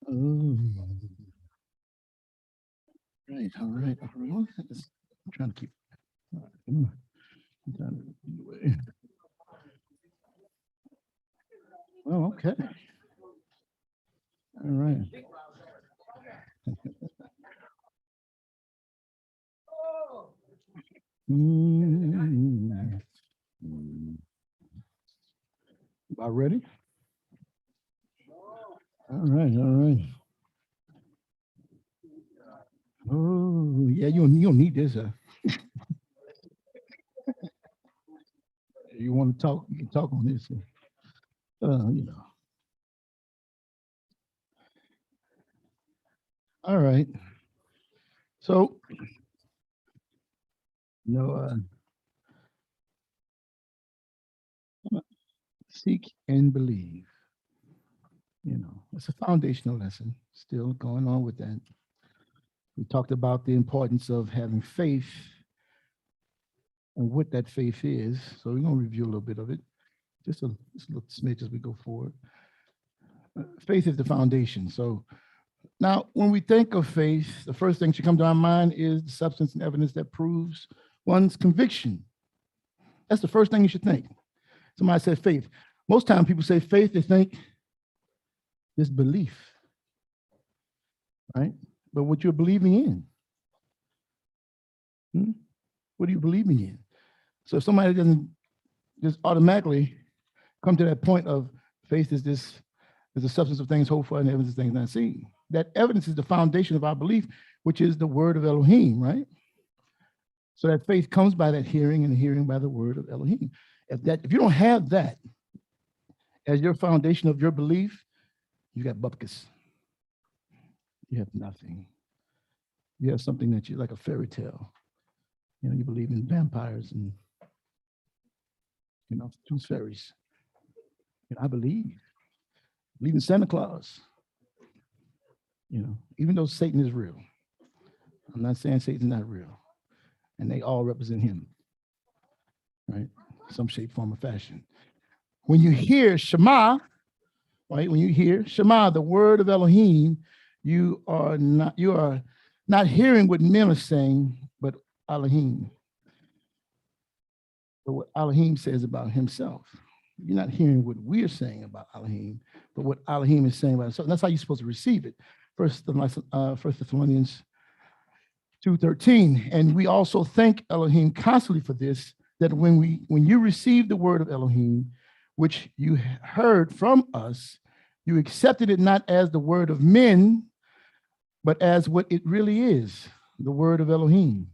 Oh, right, all right, all right. Well, I'm trying to keep. All right, I'm trying to anyway. Oh, okay. All right. Mm, mm. About ready? All right, all right. Oh, yeah, you don't need this. You want to talk, you can talk on this. You know. All right. So, you know, seek and believe. You know, it's a foundational lesson. Still going on with that. We talked about the importance of having faith and what that faith is. So we're going to review a little bit of it, just a little smidge as we go forward. Faith is the foundation. So now, when we think of faith, the first thing should come to our mind is the substance and evidence that proves one's conviction. That's the first thing you should think. Somebody said faith. Most times people say faith, they think this belief, right? But what you're believing in, what are you believing in? So if somebody doesn't just automatically come to that point of faith is the substance of things hoped for and evidence of things not seen. That evidence is the foundation of our belief, which is the word of Elohim, right? So that faith comes by that hearing, and the hearing by the word of Elohim. If you don't have that as your foundation of your belief, you got bupkis. You have nothing. You have something that you like a fairy tale. You know, you believe in vampires and tooth fairies. I believe in Santa Claus. Even though Satan is real, I'm not saying Satan's not real, and they all represent him, right? Some shape, form, or fashion. When you hear Shema, right? When you hear Shema, the word of Elohim, you are not hearing what men are saying, but Elohim. But what Elohim says about himself. You're not hearing what we're saying about Elohim, but what Elohim is saying about himself. That's how you're supposed to receive it. First Thessalonians 2:13. And we also thank Elohim constantly for this, that when you receive the word of Elohim, which you heard from us, you accepted it not as the word of men, but as what it really is, the word of Elohim,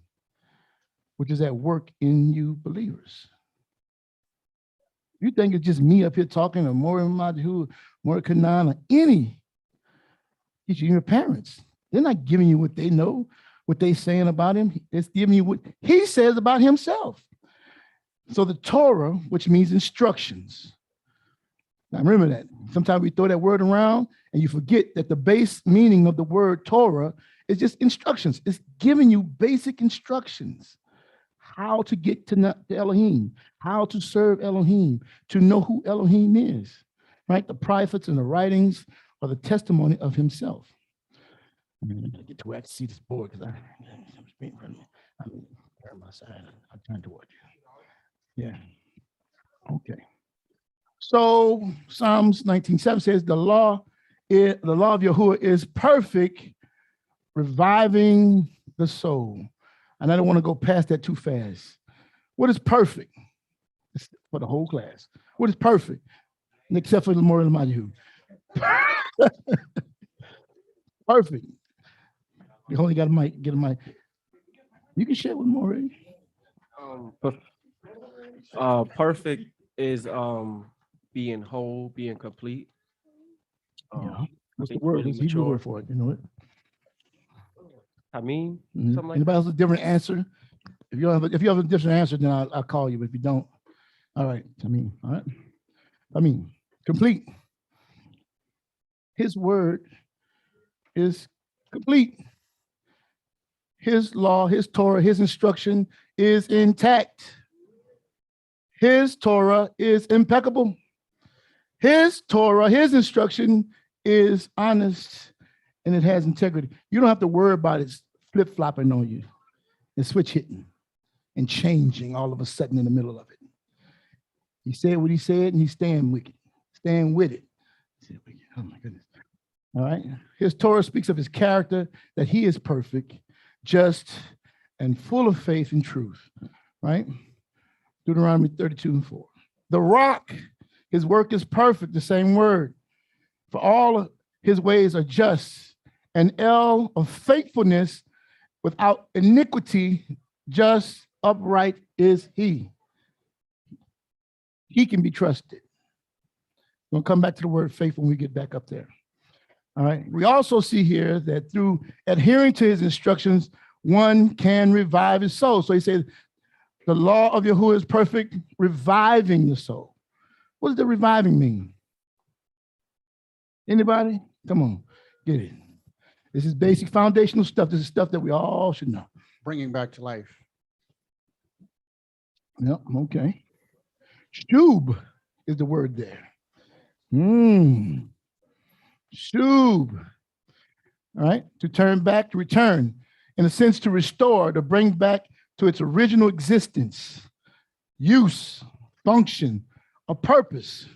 which is at work in you believers. You think it's just me up here talking, or more Lamadyahu, more Canaan, or any teacher, your parents. They're not giving you what they know, what they're saying about him. It's giving you what he says about himself. So the Torah, which means instructions. Now remember that. Sometimes we throw that word around and you forget that the base meaning of the word Torah is just instructions. It's giving you basic instructions. How to get to Elohim, how to serve Elohim, to know who Elohim is, right? The prophets and the writings are the testimony of himself. I gotta get to where I can see this board because I'm in front of me. I'm my side. I'm trying to watch you. Yeah. Okay. So Psalms 19:7 says the law of Yahuah is perfect, reviving the soul. And I don't want to go past that too fast. What is perfect? It's for the whole class. What is perfect? Except for the more Lamadyahu. Perfect. You only got a mic, get a mic. You can share with them already. Perfect is being whole, being complete. Yeah. What's the word? What's the Hebrew word for it? You know it? Something like anybody else a different answer? If you have a different answer, then I'll call you. But if you don't, all right. All right. Complete. His word is complete. His law, his Torah, his instruction is intact. His Torah is impeccable. His Torah, his instruction is honest and it has integrity. You don't have to worry about it flip-flopping on you and switch hitting and changing all of a sudden in the middle of it. He said what he said, and he's staying with it. Staying with it. Oh my goodness. All right. His Torah speaks of his character, that he is perfect, just, and full of faith and truth. Right? Deuteronomy 32:4. The rock, his work is perfect, the same word. For all his ways are just, and El of faithfulness without iniquity, just, upright is he. He can be trusted. We'll come back to the word faith when we get back up there. All right. We also see here that through adhering to his instructions, one can revive his soul. So he says, the law of Yahuah is perfect, reviving the soul. What does the reviving mean? Anybody? Come on, get it. This is basic foundational stuff. This is stuff that we all should know. Bringing back to life. Yep, okay. Shub is the word there. Shub. All right, to turn back, to return. In a sense, to restore, to bring back to its original existence, use, function, or purpose.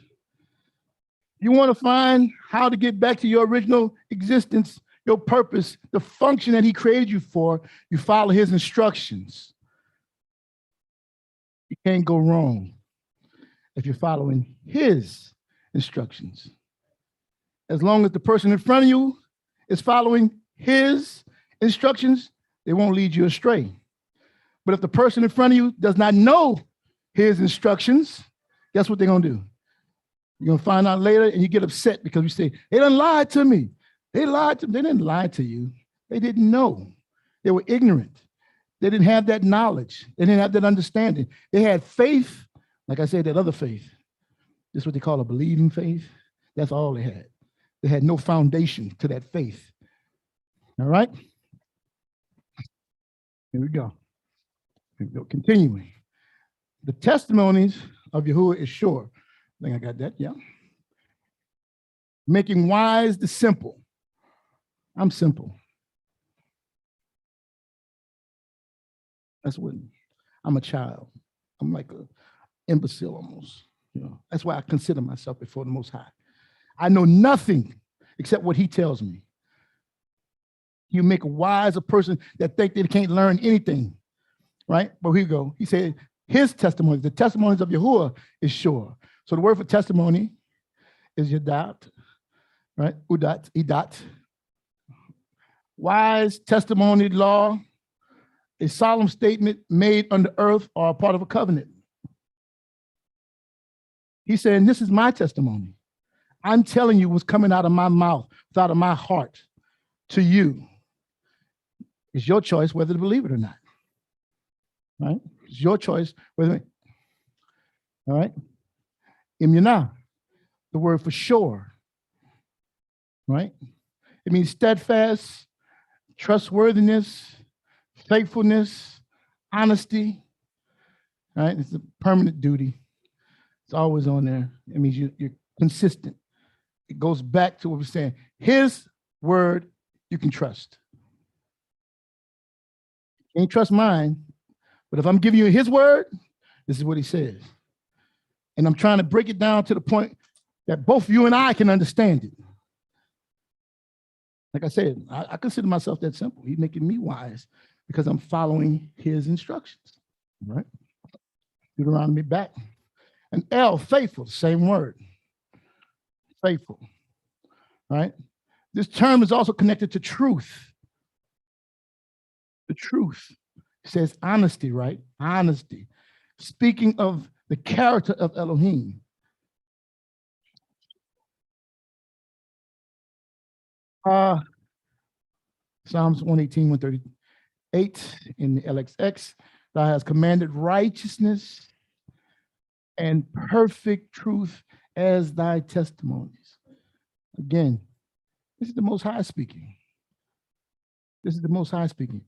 You want to find how to get back to your original existence, your purpose, the function that he created you for, you follow his instructions. You can't go wrong if you're following his instructions. As long as the person in front of you is following his instructions, they won't lead you astray. But if the person in front of you does not know his instructions, guess what they're going to do? You're going to find out later and you get upset because you say, they done lied to me. They lied to me. They didn't lie to you. They didn't know. They were ignorant. They didn't have that knowledge. They didn't have that understanding. They had faith, like I said, that other faith. This is what they call a believing faith. That's all they had. They had no foundation to that faith. All right? Here we go. Here we go. Continuing. The testimonies of Yahuah is sure. I think I got that, yeah. Making wise the simple. I'm simple. That's what I'm a child. I'm like an imbecile almost. You know, that's why I consider myself before the Most High. I know nothing except what he tells me. You make a wise person that think they can't learn anything, right? But here you go. He said his testimonies, the testimonies of Yahuah is sure. So the word for testimony is yadat, right? Udat, idat. Wise testimony, law, a solemn statement made under earth or a part of a covenant. He's saying, this is my testimony. I'm telling you what's coming out of my mouth, out of my heart to you. It's your choice whether to believe it or not. Right? It's your choice whether. All right? Immunah, the word for sure. Right? It means steadfast, trustworthiness, faithfulness, honesty. Right? It's a permanent duty. It's always on there. It means you're consistent. It goes back to what we're saying. His word you can trust. You can't trust mine, but if I'm giving you his word, this is what he says. And I'm trying to break it down to the point that both you and I can understand it. Like I said, I consider myself that simple. He's making me wise because I'm following his instructions. All right? Deuteronomy back. And El, faithful, same word. Faithful. All right? This term is also connected to truth. The truth. It says honesty, right? Honesty. Speaking of the character of Elohim. Psalms 118, 138 in the LXX. Thou hast commanded righteousness and perfect truth as thy testimonies. Again, this is the Most High speaking. This is the Most High speaking.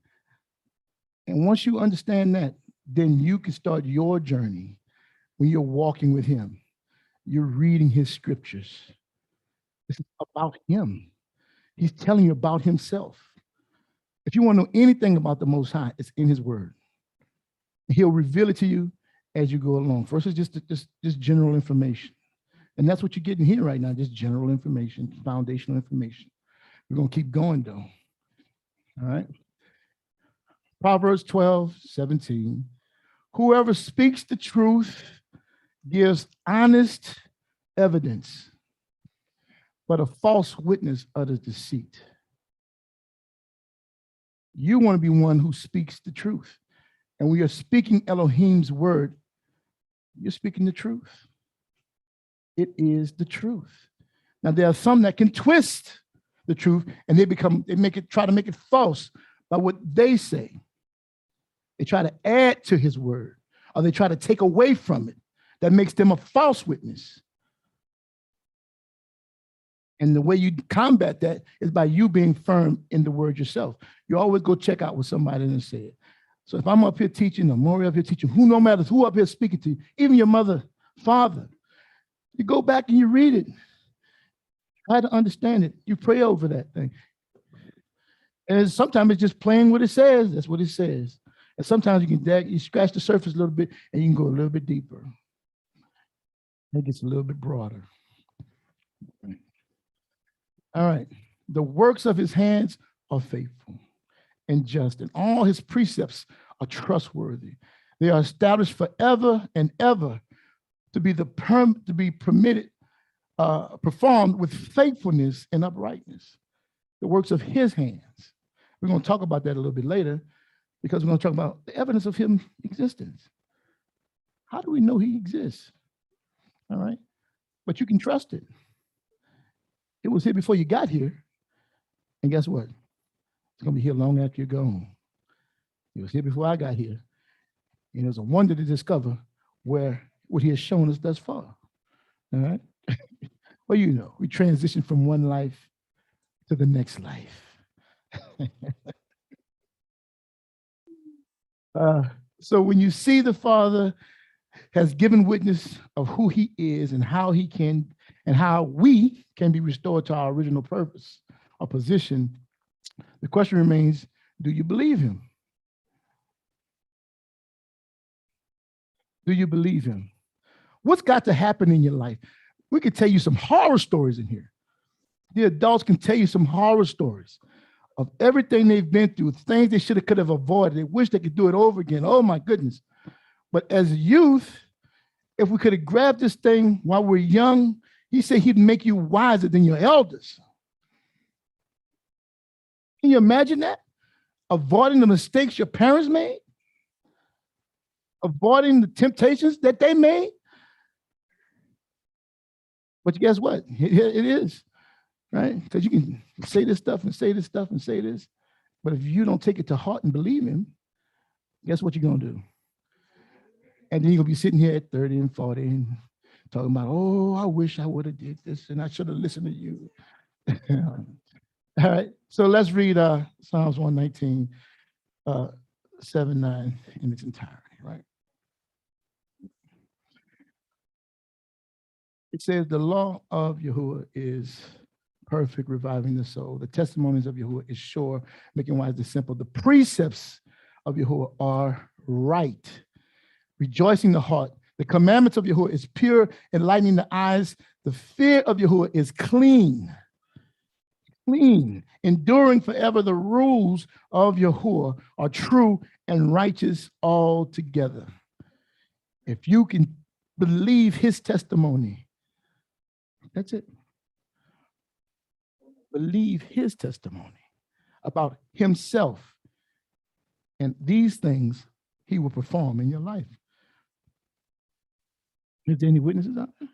And once you understand that, then you can start your journey when you're walking with him. You're reading his scriptures. This is about him. He's telling you about himself. If you want to know anything about the Most High, it's in his word. He'll reveal it to you as you go along. First, it's just general information. And that's what you're getting here right now, just general information, foundational information. We're going to keep going, though. All right. Proverbs 12:17. Whoever speaks the truth gives honest evidence, but a false witness utters deceit. You want to be one who speaks the truth. And we are speaking Elohim's word. You're speaking the truth. It is the truth. Now, there are some that can twist the truth and try to make it false by what they say. They try to add to his word, or they try to take away from it. That makes them a false witness. And the way you combat that is by you being firm in the word yourself. You always go check out what somebody done said. So if I'm up here teaching, or Maury up here teaching, no matter who up here speaking to you, even your mother, father, you go back and you read it. Try to understand it. You pray over that thing. And sometimes it's just plain what it says. That's what it says. And sometimes you scratch the surface a little bit and you can go a little bit deeper. It gets a little bit broader. All right. The works of his hands are faithful and just, and all his precepts are trustworthy. They are established forever and ever to be performed with faithfulness and uprightness. The works of his hands. We're going to talk about that a little bit later, because we're going to talk about the evidence of his existence. How do we know he exists? All right. But you can trust it. It was here before you got here. And guess what? It's going to be here long after you're gone. It was here before I got here. And it was a wonder to discover what he has shown us thus far. All right. Well, you know, we transition from one life to the next life. So when you see the Father has given witness of who he is and how we can be restored to our original purpose or position, the question remains, do you believe him? Do you believe him? What's got to happen in your life? We could tell you some horror stories in here. The adults can tell you some horror stories of everything they've been through, things they could have avoided. They wish they could do it over again. Oh my goodness. But as youth, if we could have grabbed this thing while we're young, he said he'd make you wiser than your elders. Can you imagine that? Avoiding the mistakes your parents made? Avoiding the temptations that they made? But guess what? It is, right? Because you can say this stuff and say this stuff and say this. But if you don't take it to heart and believe him, guess what you're going to do? And then you're going to be sitting here at 30 and 40 and talking about, oh, I wish I would have did this and I should have listened to you. All right. So let's read Psalms 119, 7-9 in its entirety, right? It says, the law of Yahuah is perfect, reviving the soul. The testimonies of Yahuah is sure, making wise the simple. The precepts of Yahuah are right, rejoicing the heart. The commandments of Yahuah is pure, enlightening the eyes. The fear of Yahuah is clean, enduring forever. The rules of Yahuah are true and righteous altogether. If you can believe his testimony, that's it. Believe his testimony about himself, and these things he will perform in your life. Is there any witnesses out there?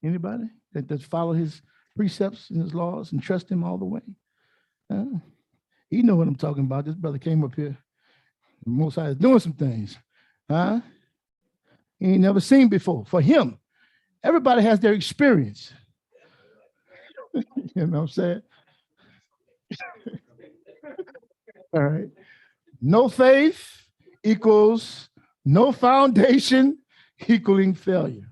Anybody that follow his precepts and his laws and trust him all the way? You know what I'm talking about. This brother came up here. Most High is doing some things. He ain't never seen before. For him, everybody has their experience. You know what I'm saying? All right. No faith equals no foundation equaling failure.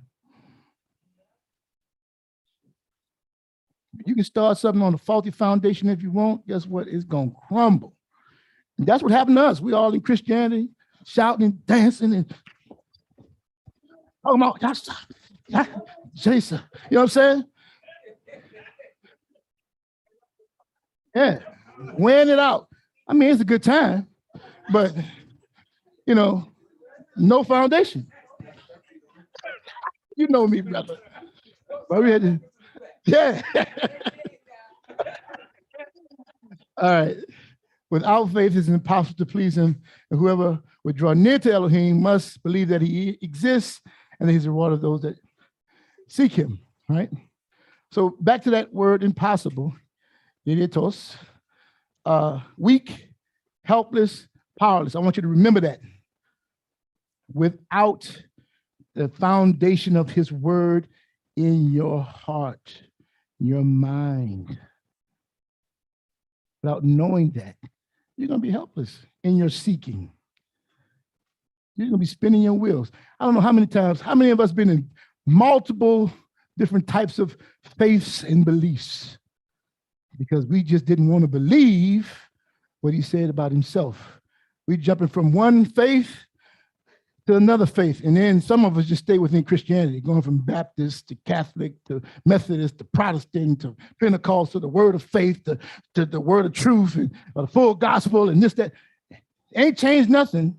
You can start something on a faulty foundation if you want. Guess what? It's going to crumble. And that's what happened to us. We all in Christianity, shouting and dancing and talking about Jason. You know what I'm saying? Yeah, weighing it out. I mean, it's a good time, but you know, no foundation. You know me, brother. But we had to, yeah. All right. Without faith, it's impossible to please him. And whoever would draw near to Elohim must believe that he exists and that he's the reward of those that seek him, right? So back to that word impossible, idiotos, weak, helpless, powerless. I want you to remember that. Without the foundation of his word in your heart, your mind, without knowing that, you're going to be helpless in your seeking. You're going to be spinning your wheels. I don't know how many times, how many of us been in multiple different types of faiths and beliefs because we just didn't want to believe what he said about himself. We jumping from one faith to another faith. And then some of us just stay within Christianity, going from Baptist to Catholic to Methodist to Protestant to Pentecost to the word of faith to the word of truth and the full gospel and this, that. Ain't changed nothing.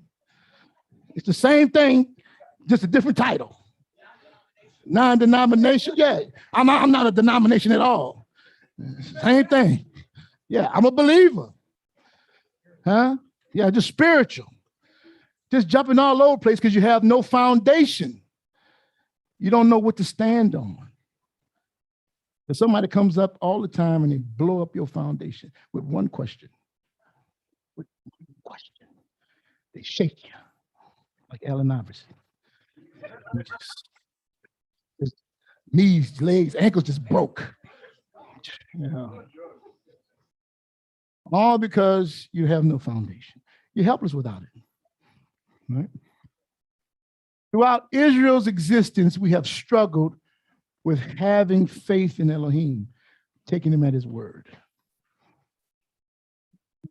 It's the same thing, just a different title. Non-denomination, yeah. I'm not a denomination at all. Same thing. Yeah, I'm a believer. Huh? Yeah, just spiritual. Just jumping all over the place because you have no foundation. You don't know what to stand on. If somebody comes up all the time and they blow up your foundation with one question. With one question. They shake you like Allen Iverson. His knees, legs, ankles just broke. Yeah. All because you have no foundation. You're helpless without it. Right? Throughout Israel's existence, we have struggled with having faith in Elohim, taking him at his word.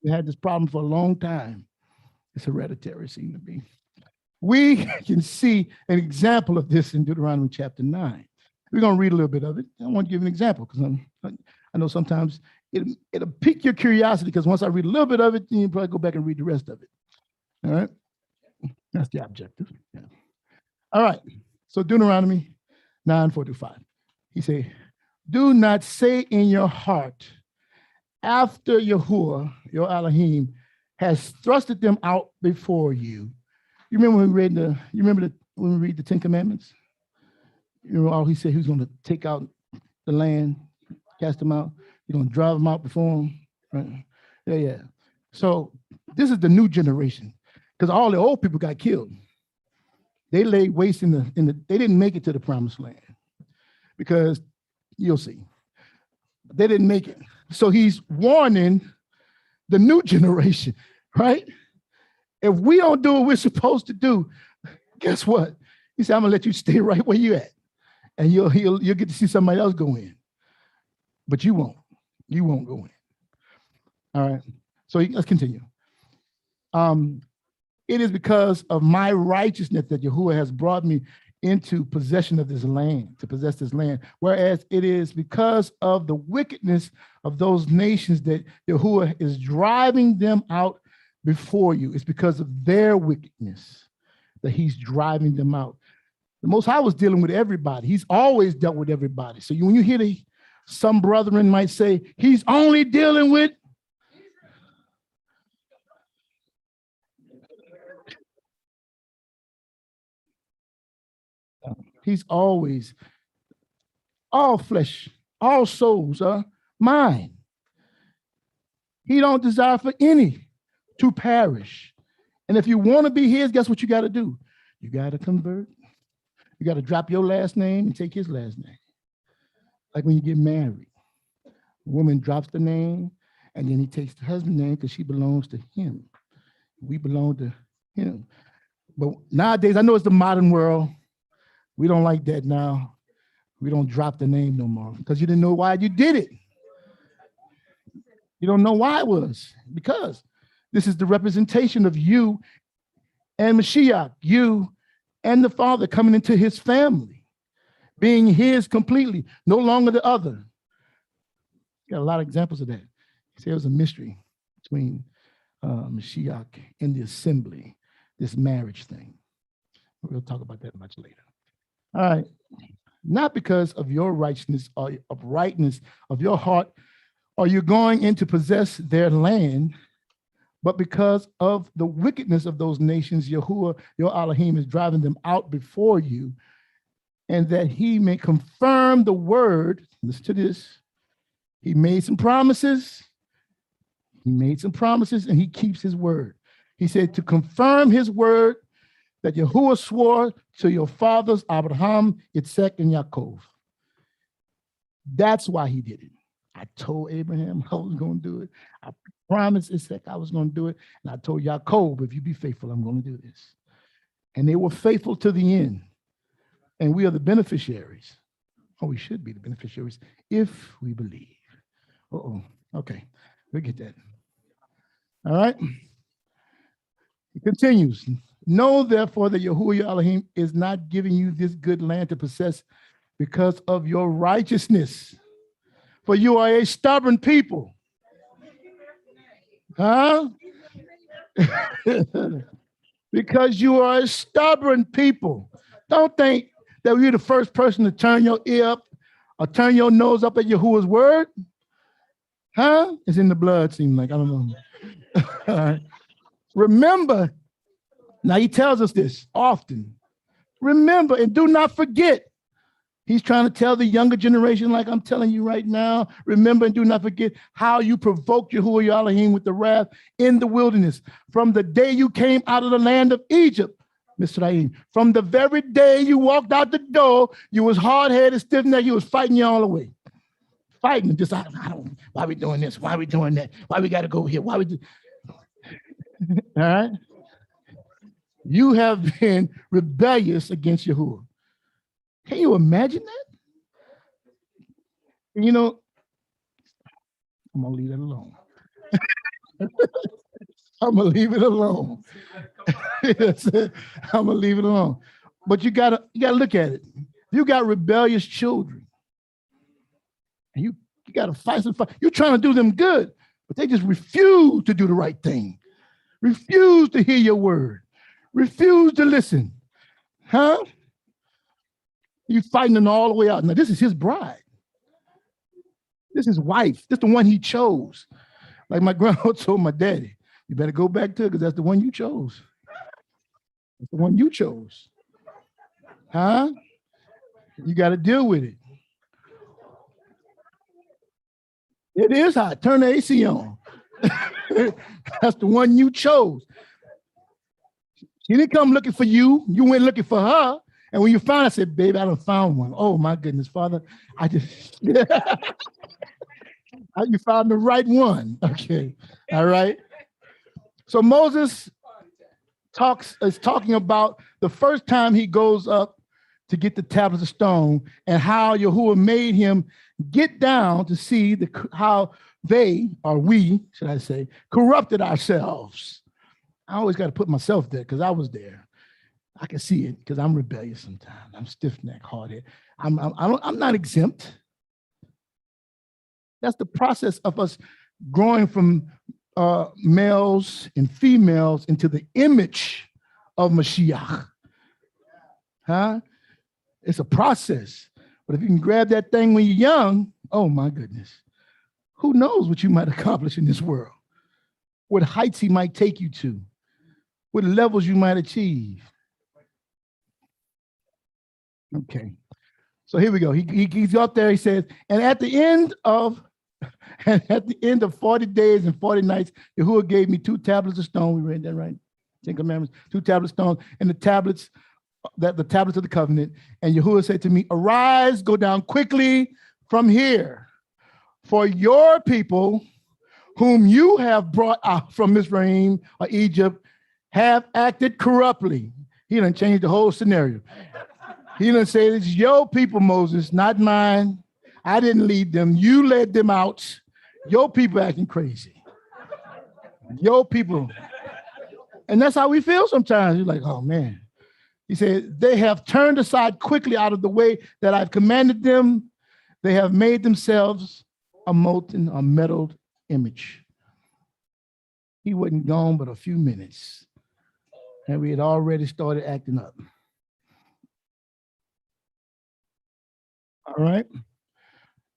We had this problem for a long time. It's hereditary, it seems to be. We can see an example of this in Deuteronomy chapter 9. We're going to read a little bit of it. I want to give an example because I know sometimes it'll pique your curiosity because once I read a little bit of it, then you probably go back and read the rest of it. All right? That's the objective. Yeah. All right. So Deuteronomy 9:4-5. He say, do not say in your heart, after Yahuah, your Elohim, has thrusted them out before you. You remember when we read the Ten Commandments? You know, all he said he was going to take out the land, cast them out. He's going to drive them out before him. Right? Yeah. So this is the new generation. Because all the old people got killed. They lay waste they didn't make it to the promised land. Because you'll see. They didn't make it. So he's warning the new generation, right? If we don't do what we're supposed to do, guess what? He said, I'm gonna let you stay right where you're at. And you'll get to see somebody else go in. But you won't. You won't go in. All right. So let's continue. It is because of my righteousness that Yahuah has brought me into possession of this land, to possess this land. Whereas it is because of the wickedness of those nations that Yahuah is driving them out before you. It's because of their wickedness that he's driving them out. The Most High was dealing with everybody. He's always dealt with everybody. So when you hear some brethren might say, he's only dealing with he's always, all flesh, all souls are mine. He don't desire for any to perish. And if you want to be his, guess what you got to do? You got to convert. You got to drop your last name and take his last name. Like when you get married, a woman drops the name and then he takes the husband's name because she belongs to him. We belong to him. But nowadays, I know it's the modern world. We don't like that now. We don't drop the name no more because you didn't know why you did it. You don't know why it was, because this is the representation of you and Mashiach, you and the Father coming into his family, being his completely, no longer the other. Got a lot of examples of that. See, it was a mystery between Mashiach and the assembly, this marriage thing. We'll talk about that much later. All right. Not because of your righteousness or uprightness of your heart are you going in to possess their land, but because of the wickedness of those nations, Yahuah, your Elohim, is driving them out before you, and that he may confirm the word. Listen to this. He made some promises. He made some promises, and he keeps his word. He said to confirm his word that Yahuah swore to your fathers, Abraham, Yitzhak, and Yaakov. That's why he did it. I told Abraham I was going to do it. I promised Yitzhak I was going to do it. And I told Yaakov, if you be faithful, I'm going to do this. And they were faithful to the end. And we are the beneficiaries. Or we should be the beneficiaries if we believe. Uh-oh. Okay. We'll get that. All right. He continues. Know, therefore, that Yahuah your Elohim is not giving you this good land to possess because of your righteousness. For you are a stubborn people. Huh? Because you are a stubborn people. Don't think that you're the first person to turn your ear up or turn your nose up at Yahuwah's word. Huh? It's in the blood, seems like. I don't know. All right. Remember, now he tells us this often. Remember and do not forget. He's trying to tell the younger generation, like I'm telling you right now, remember and do not forget how you provoked Yahuah your Elohim with the wrath in the wilderness from the day you came out of the land of Egypt, Mr. From the very day you walked out the door, you was hard-headed, stiff-necked, you was fighting you all the way. Fighting, just, I don't, why we doing this? Why we doing that? Why we got to go here? Why we do? All right? You have been rebellious against Yahuah. Can you imagine that? You know, I'm gonna leave that alone. I'm gonna leave it alone. I'm gonna leave it alone. But you gotta look at it. You got rebellious children, and you gotta fight some fight. You're trying to do them good, but they just refuse to do the right thing. Refuse to hear your word. Refuse to listen. Huh? You fighting them all the way out. Now, this is his bride. This is his wife. This is the one he chose. Like my grandma told my daddy, you better go back to it because that's the one you chose. That's the one you chose. Huh? You got to deal with it. It is hot. Turn the AC on. That's the one you chose. She didn't come looking for you. You went looking for her. And when you found, I said, baby, I done found one. Oh my goodness, Father, you found the right one. Okay, all right. So Moses is talking about the first time he goes up to get the tablets of stone and how Yahuah made him get down to see how they, or we, should I say, corrupted ourselves. I always got to put myself there because I was there. I can see it because I'm rebellious sometimes. I'm stiff-necked, hard-headed. I'm not exempt. That's the process of us growing from males and females into the image of Mashiach. Huh? It's a process. But if you can grab that thing when you're young, oh my goodness, who knows what you might accomplish in this world? What heights he might take you to, what levels you might achieve. Okay, so here we go. He's up there. He says, and at the end of 40 days and 40 nights, Yahuah gave me 2 tablets of stone. We read that right? 10 Commandments, 2 tablets of stone, and the tablets of the covenant. And Yahuah said to me, arise, go down quickly from here, for your people, whom you have brought out from Mizraim or Egypt, have acted corruptly. He done changed the whole scenario. He done said, it's your people, Moses, not mine. I didn't lead them. You led them out. Your people acting crazy. Your people. And that's how we feel sometimes. You're like, oh, man. He said, they have turned aside quickly out of the way that I've commanded them. They have made themselves a molten, a metaled image. He wasn't gone but a few minutes, and we had already started acting up. All right.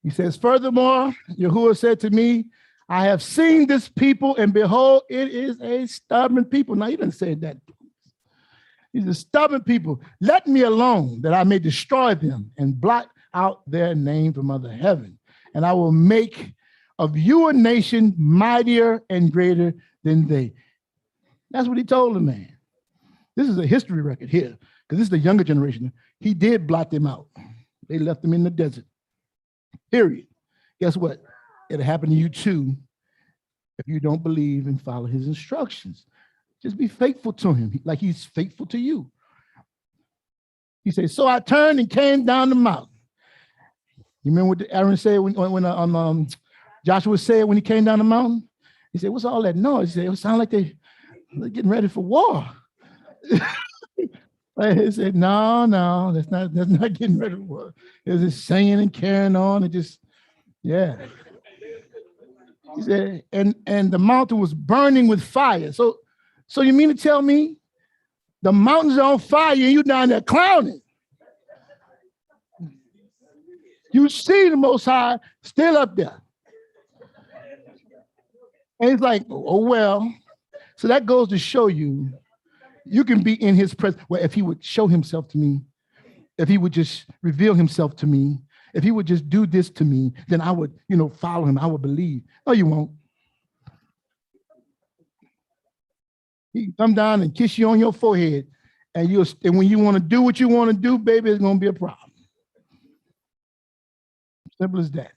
He says, furthermore, Yahuah said to me, I have seen this people, and behold, it is a stubborn people. Now, he didn't say that. He's a stubborn people. Let me alone, that I may destroy them and blot out their name from under heaven. And I will make of you a nation mightier and greater than they. That's what he told the man. This is a history record here, because this is the younger generation. He did blot them out. They left them in the desert. Period. Guess what? It'll happen to you too if you don't believe and follow his instructions. Just be faithful to him, like he's faithful to you. He says, so I turned and came down the mountain. You remember what Aaron said when Joshua said when he came down the mountain? He said, what's all that noise? He said, it sounded like they're getting ready for war. He said, no, that's not getting ready for war. It was just singing and carrying on and just, yeah. He said, and the mountain was burning with fire. So you mean to tell me the mountains are on fire and you down there clowning? You see the Most High still up there. And it's like, oh, well. So that goes to show you, you can be in his presence. Well, if he would show himself to me, if he would just reveal himself to me, if he would just do this to me, then I would, follow him. I would believe. No, you won't. He can come down and kiss you on your forehead, and when you want to do what you want to do, baby, it's going to be a problem. Simple as that.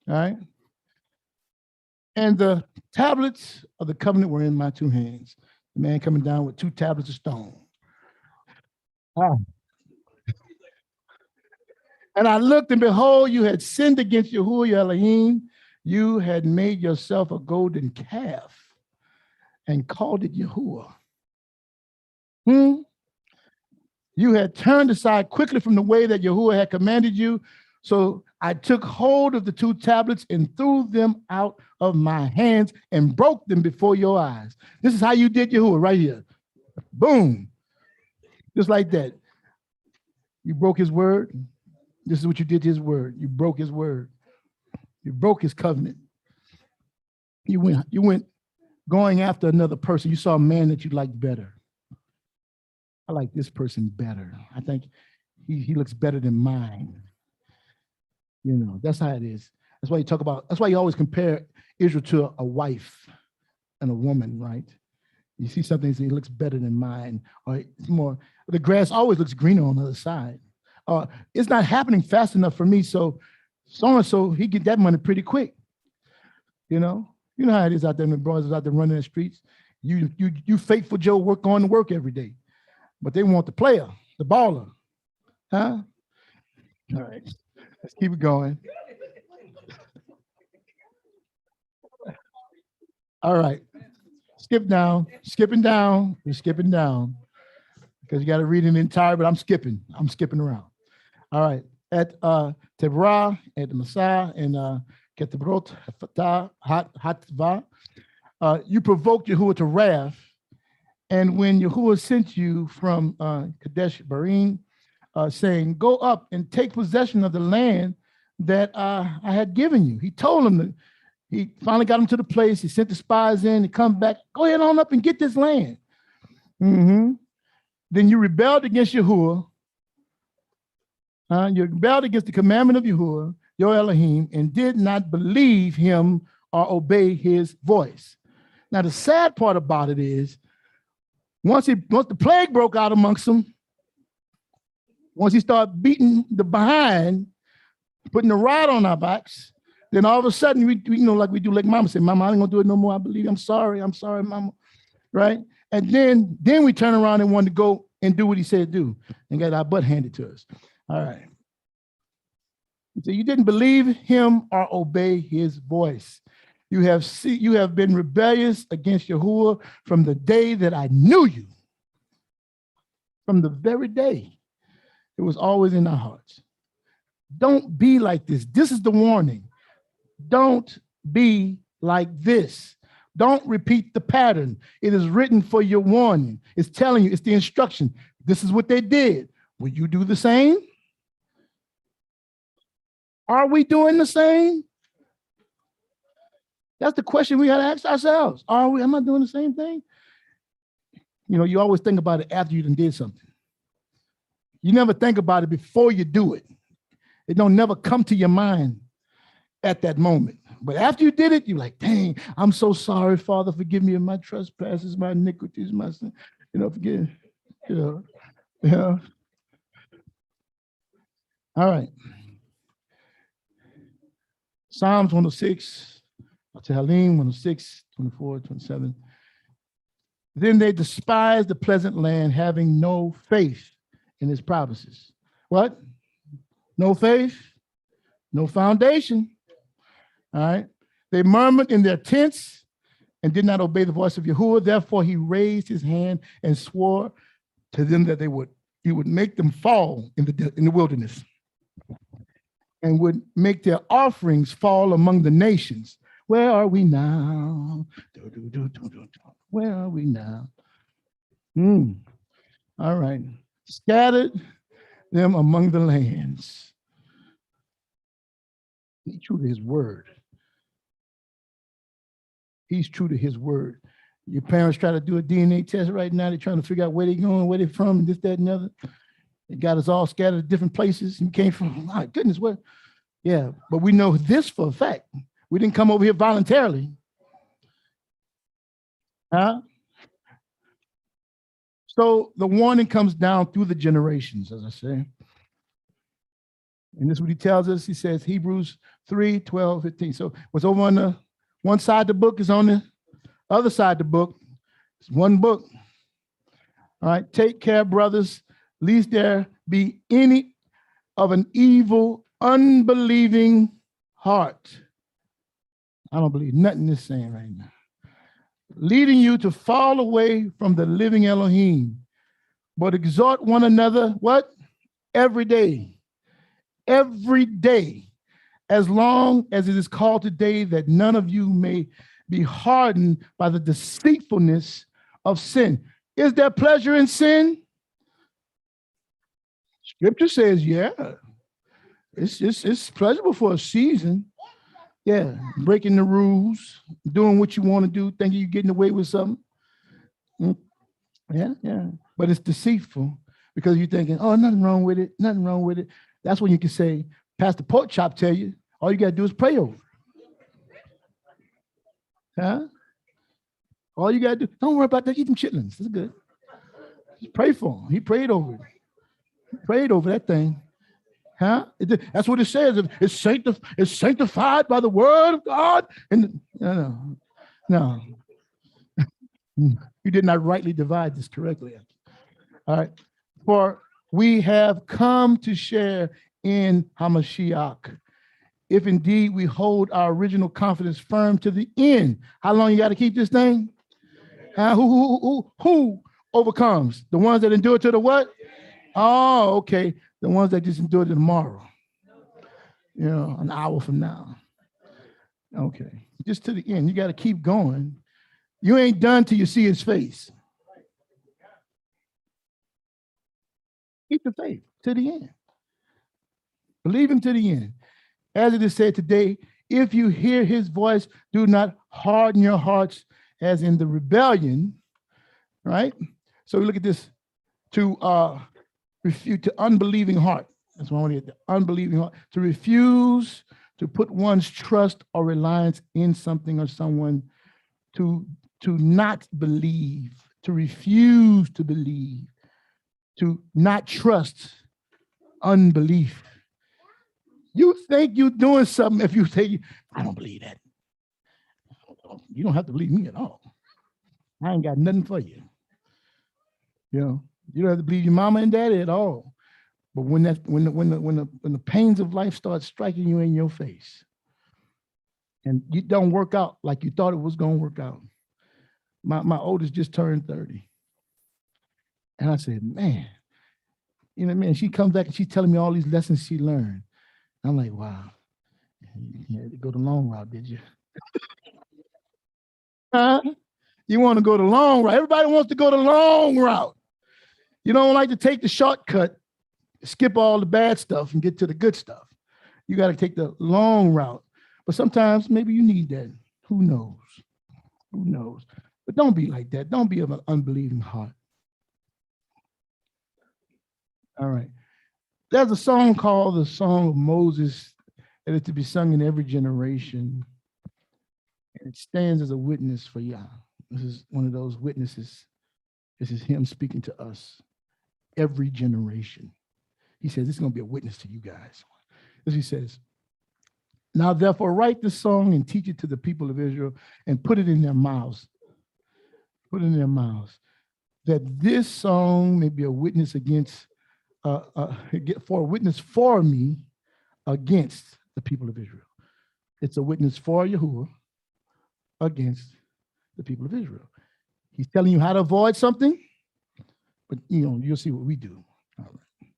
All right. And the tablets of the covenant were in my two hands. The man coming down with 2 tablets of stone. And I looked, and behold, you had sinned against Yahuah your Elohim. You had made yourself a golden calf and called it Yahuah. You had turned aside quickly from the way that Yahuah had commanded you. So I took hold of the 2 tablets and threw them out of my hands and broke them before your eyes. This is how you did Yahuah right here. Boom. Just like that. You broke his word. This is what you did to his word. You broke his word. You broke his covenant. You went going after another person. You saw a man that you liked better. I like this person better. I think he looks better than mine. That's how it is. That's why you always compare Israel to a wife and a woman, right? You see something and say, it looks better than mine. Or it's more, the grass always looks greener on the other side. It's not happening fast enough for me, so and-so, he get that money pretty quick. You know how it is out there when the brothers out there running the streets. You faithful Joe work on to work every day, but they want the player, the baller. Huh? All right, let's keep it going. All right, skipping down. You're skipping down because you got to read it entire, but I'm skipping around. All right, at Tebrah, at the Messiah, and Ketebrot, Hatva, you provoked Yahuah to wrath. And when Yahuah sent you from Kadesh Barim, saying, go up and take possession of the land that I had given you. He told him that he finally got him to the place. He sent the spies in to come back. Go ahead on up and get this land. Then you rebelled against Yahuah. You rebelled against the commandment of Yahuah, your Elohim, and did not believe him or obey his voice. Now, the sad part about it is, once the plague broke out amongst them, once he started beating the behind, putting the rod on our backs, then all of a sudden, we like we do, like Mama said, Mama, I ain't gonna do it no more. I believe. I'm sorry, Mama. Right? And then we turn around and want to go and do what he said do and got our butt handed to us. All right. So you didn't believe him or obey his voice. You have been rebellious against Yahuah from the day that I knew you. From the very day, it was always in our hearts. Don't be like this. This is the warning. Don't be like this. Don't repeat the pattern. It is written for your warning. It's telling you, it's the instruction. This is what they did. Will you do the same? Are we doing the same? That's the question we got to ask ourselves. Am I doing the same thing? You know, you always think about it after you done did something. You never think about it before you do it. It don't never come to your mind at that moment. But after you did it, you're like, dang, I'm so sorry, Father, forgive me of my trespasses, my iniquities, my sin. You know, forgive, you know. All right. Psalms 106, Tehillim 106, 24, 27. Then they despise the pleasant land, having no faith in his promises. What? No faith, no foundation. All right. They murmured in their tents and did not obey the voice of Yahuah. Therefore, he raised his hand and swore to them that he would make them fall in the wilderness and would make their offerings fall among the nations. Where are we now? Where are we now? All right. Scattered them among the lands. He's true to his word. He's true to his word. Your parents try to do a DNA test right now. They're trying to figure out where they're going, where they're from, and this, that, and the other. They got us all scattered at different places. You came from, my goodness, where? Yeah, but we know this for a fact. We didn't come over here voluntarily. Huh? So the warning comes down through the generations, as I say. And this is what he tells us. He says, Hebrews 3, 12, 15. So what's over on the one side of the book is on the other side of the book. It's one book. All right, take care, brothers, lest there be any of an evil, unbelieving heart. I don't believe nothing this saying right now. Leading you to fall away from the living Elohim, but exhort one another, what? Every day, as long as it is called today, that none of you may be hardened by the deceitfulness of sin. Is there pleasure in sin? Scripture says, yeah, it's pleasurable for a season. Yeah, breaking the rules, doing what you want to do, thinking you're getting away with something. Yeah. But it's deceitful because you're thinking, oh, nothing wrong with it. That's when you can say, Pastor Pork Chop tell you, all you got to do is pray over it. Huh? All you got to do, don't worry about that. Eat them chitlins. It's good. Just pray for him. He prayed over it. He prayed over that thing. Huh? That's what it says. It's sanctified by the word of God. And no. You did not rightly divide this correctly. All right. For we have come to share in Hamashiach, if indeed we hold our original confidence firm to the end. How long you got to keep this thing? Who overcomes? The ones that endure to the what? Oh, okay. The ones that just endure to tomorrow. You know, an hour from now. Okay. Just to the end. You got to keep going. You ain't done till you see his face. Keep the faith to the end. Believe him to the end. As it is said today, if you hear his voice, do not harden your hearts as in the rebellion, right? So we look at this to refute to unbelieving heart. That's what I want to get, the unbelieving heart. To refuse to put one's trust or reliance in something or someone, to not believe, to refuse to believe, to not trust, unbelief. You think you're doing something if you say, I don't believe that. You don't have to believe me at all. I ain't got nothing for you. You know, You don't have to believe your mama and daddy at all. But when the pains of life start striking you in your face, and you don't work out like you thought it was going to work out. My oldest just turned 30. And I said, man, you know what I mean? She comes back and she's telling me all these lessons she learned. I'm like, wow, you had to go the long route, did you? Huh? You want to go the long route. Everybody wants to go the long route. You don't like to take the shortcut, skip all the bad stuff and get to the good stuff. You got to take the long route. But sometimes maybe you need that. Who knows? Who knows? But don't be like that. Don't be of an unbelieving heart. All right. There's a song called the Song of Moses that is to be sung in every generation. And it stands as a witness for Yah. This is one of those witnesses. This is him speaking to us every generation. He says, this is going to be a witness to you guys. As he says, now therefore write this song and teach it to the people of Israel and put it in their mouths. Put it in their mouths. That this song may be a witness against, for a witness for me against the people of Israel. It's a witness for Yahuah against the people of Israel. He's telling you how to avoid something, but you'll see what we do. All right.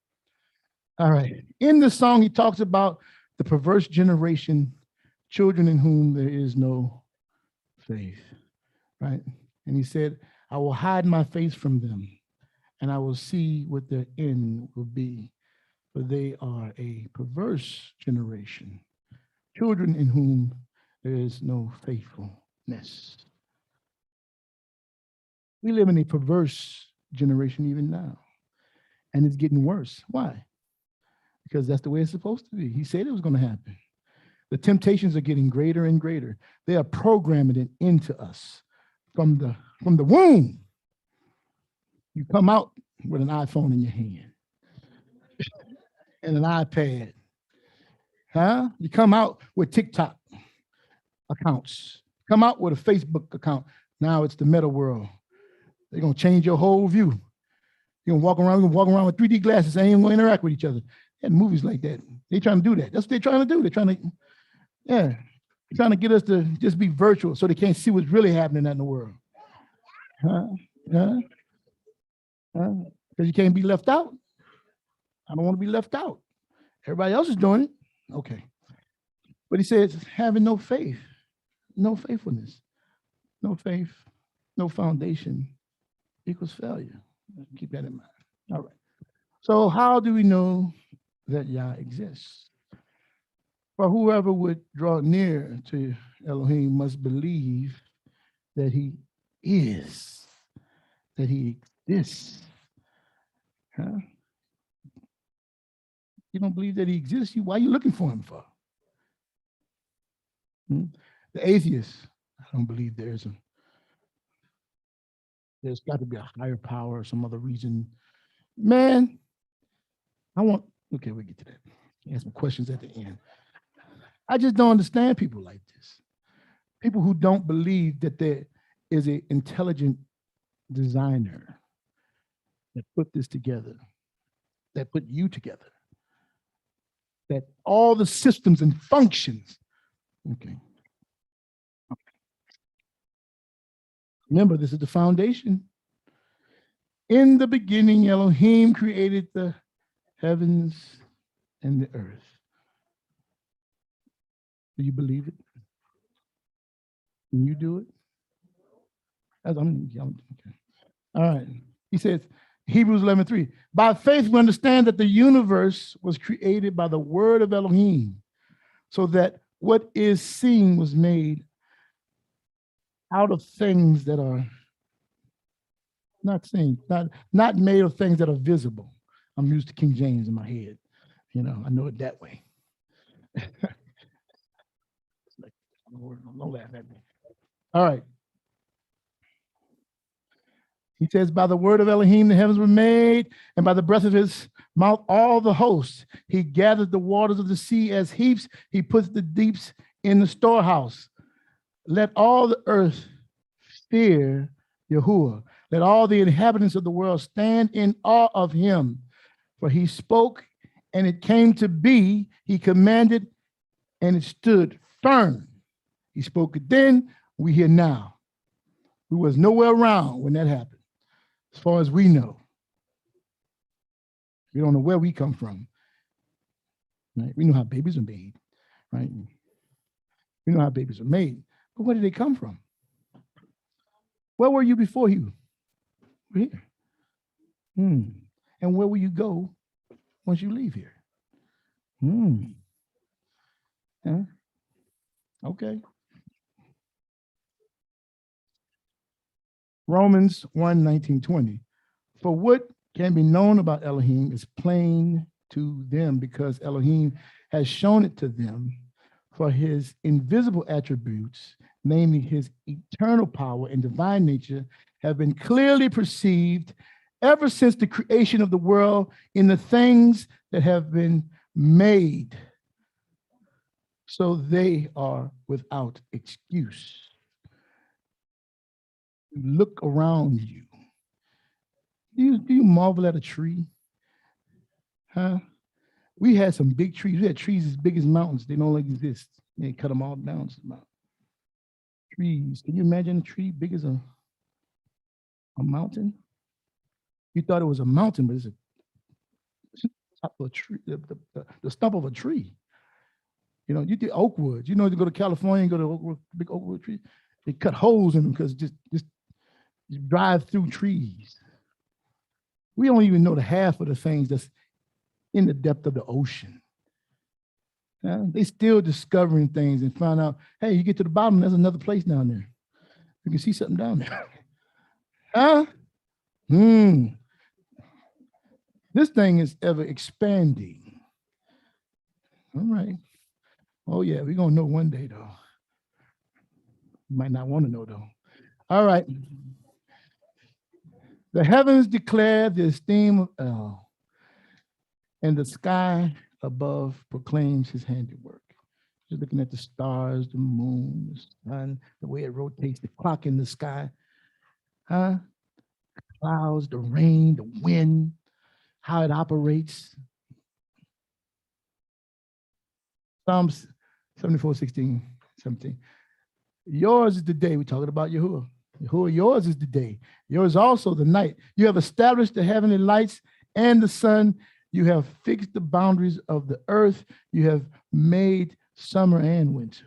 All right. In the song, he talks about the perverse generation, children in whom there is no faith, right? And he said, I will hide my face from them, and I will see what their end will be, for they are a perverse generation, children in whom there is no faithfulness. We live in a perverse generation even now, and it's getting worse. Why? Because that's the way it's supposed to be. He said it was going to happen. The temptations are getting greater and greater. They are programming it into us from the womb. You come out with an iPhone in your hand and an iPad. Huh? You come out with TikTok accounts. Come out with a Facebook account. Now it's the meta world. They're going to change your whole view. You're going to walk around with 3D glasses and ain't going to interact with each other. And movies like that. They're trying to do that. That's what they're trying to do. They're trying to get us to just be virtual so they can't see what's really happening out in the world. Because you can't be left out. I don't want to be left out. Everybody else is doing it. Okay. But he says, having no faith, no faithfulness, no faith, no foundation equals failure. Keep that in mind. All right. So how do we know that Yah exists? For whoever would draw near to Elohim must believe that he is, that he exists. Huh? You don't believe that he exists, why are you looking for him for? The atheist, I don't believe there's got to be a higher power or some other reason. Man, okay, we'll get to that. Ask some questions at the end. I just don't understand people like this. People who don't believe that there is an intelligent designer that put this together, that put you together, that all the systems and functions. Okay. Remember, this is the foundation. In the beginning, Elohim created the heavens and the earth. Do you believe it? Can you do it? Okay. All right. He says, Hebrews 11:3. By faith, we understand that the universe was created by the word of Elohim, so that what is seen was made out of things that are not seen, not made of things that are visible. I'm used to King James in my head. I know it that way. Don't laugh at me. All right. He says, by the word of Elohim, the heavens were made, and by the breath of his mouth, all the hosts. He gathered the waters of the sea as heaps. He puts the deeps in the storehouse. Let all the earth fear Yahuah. Let all the inhabitants of the world stand in awe of him. For he spoke, and it came to be. He commanded, and it stood firm. He spoke it then, we hear now. We was nowhere around when that happened, as far as we know. We don't know where we come from. Right? We know how babies are made, right? We know how babies are made, but where did they come from? Where were you before you were here? And where will you go once you leave here? Yeah. Okay. Romans 1:19-20. For what can be known about Elohim is plain to them because Elohim has shown it to them. For his invisible attributes, namely his eternal power and divine nature, have been clearly perceived ever since the creation of the world in the things that have been made. So they are without excuse. Look around you. Do you marvel at a tree? Huh? We had some big trees. We had trees as big as mountains. They don't exist. They cut them all down. Trees. Can you imagine a tree big as a mountain? You thought it was a mountain, but it's a top of a tree, the stump of a tree. You know, you did oak wood. You know, you go to California and go to big oak wood trees. They cut holes in them because just drive through trees. We don't even know the half of the things that's in the depth of the ocean. They still discovering things and find out, hey, you get to the bottom, there's another place down there. You can see something down there. Huh? This thing is ever expanding. All right. Oh, yeah, we're going to know one day, though. You might not want to know, though. All right. The heavens declare the esteem of El, and the sky above proclaims his handiwork. Just looking at the stars, the moon, the sun, the way it rotates, the clock in the sky. Huh? Clouds, the rain, the wind, how it operates. Psalms 74:16-17. Yours is the day. We're talking about Yahuah. Yahuah, yours is the day. Yours also the night. You have established the heavenly lights and the sun. You have fixed the boundaries of the earth. You have made summer and winter.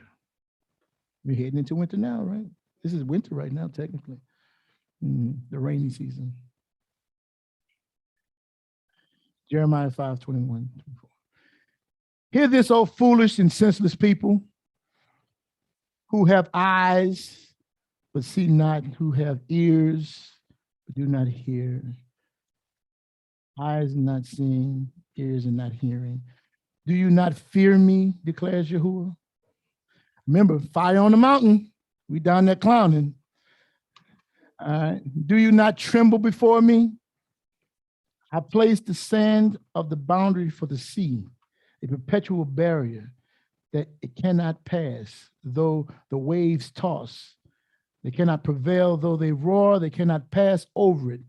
We're heading into winter now, right? This is winter right now, technically. The rainy season. Jeremiah 5:21-24. Hear this, O foolish and senseless people, who have eyes but see not, who have ears but do not hear. Eyes and not seeing, ears and not hearing. Do you not fear me, declares Yahuah? Remember, fire on the mountain. We down there clowning. Do you not tremble before me? I placed the sand of the boundary for the sea, a perpetual barrier that it cannot pass, though the waves toss. They cannot prevail, though they roar. They cannot pass over it.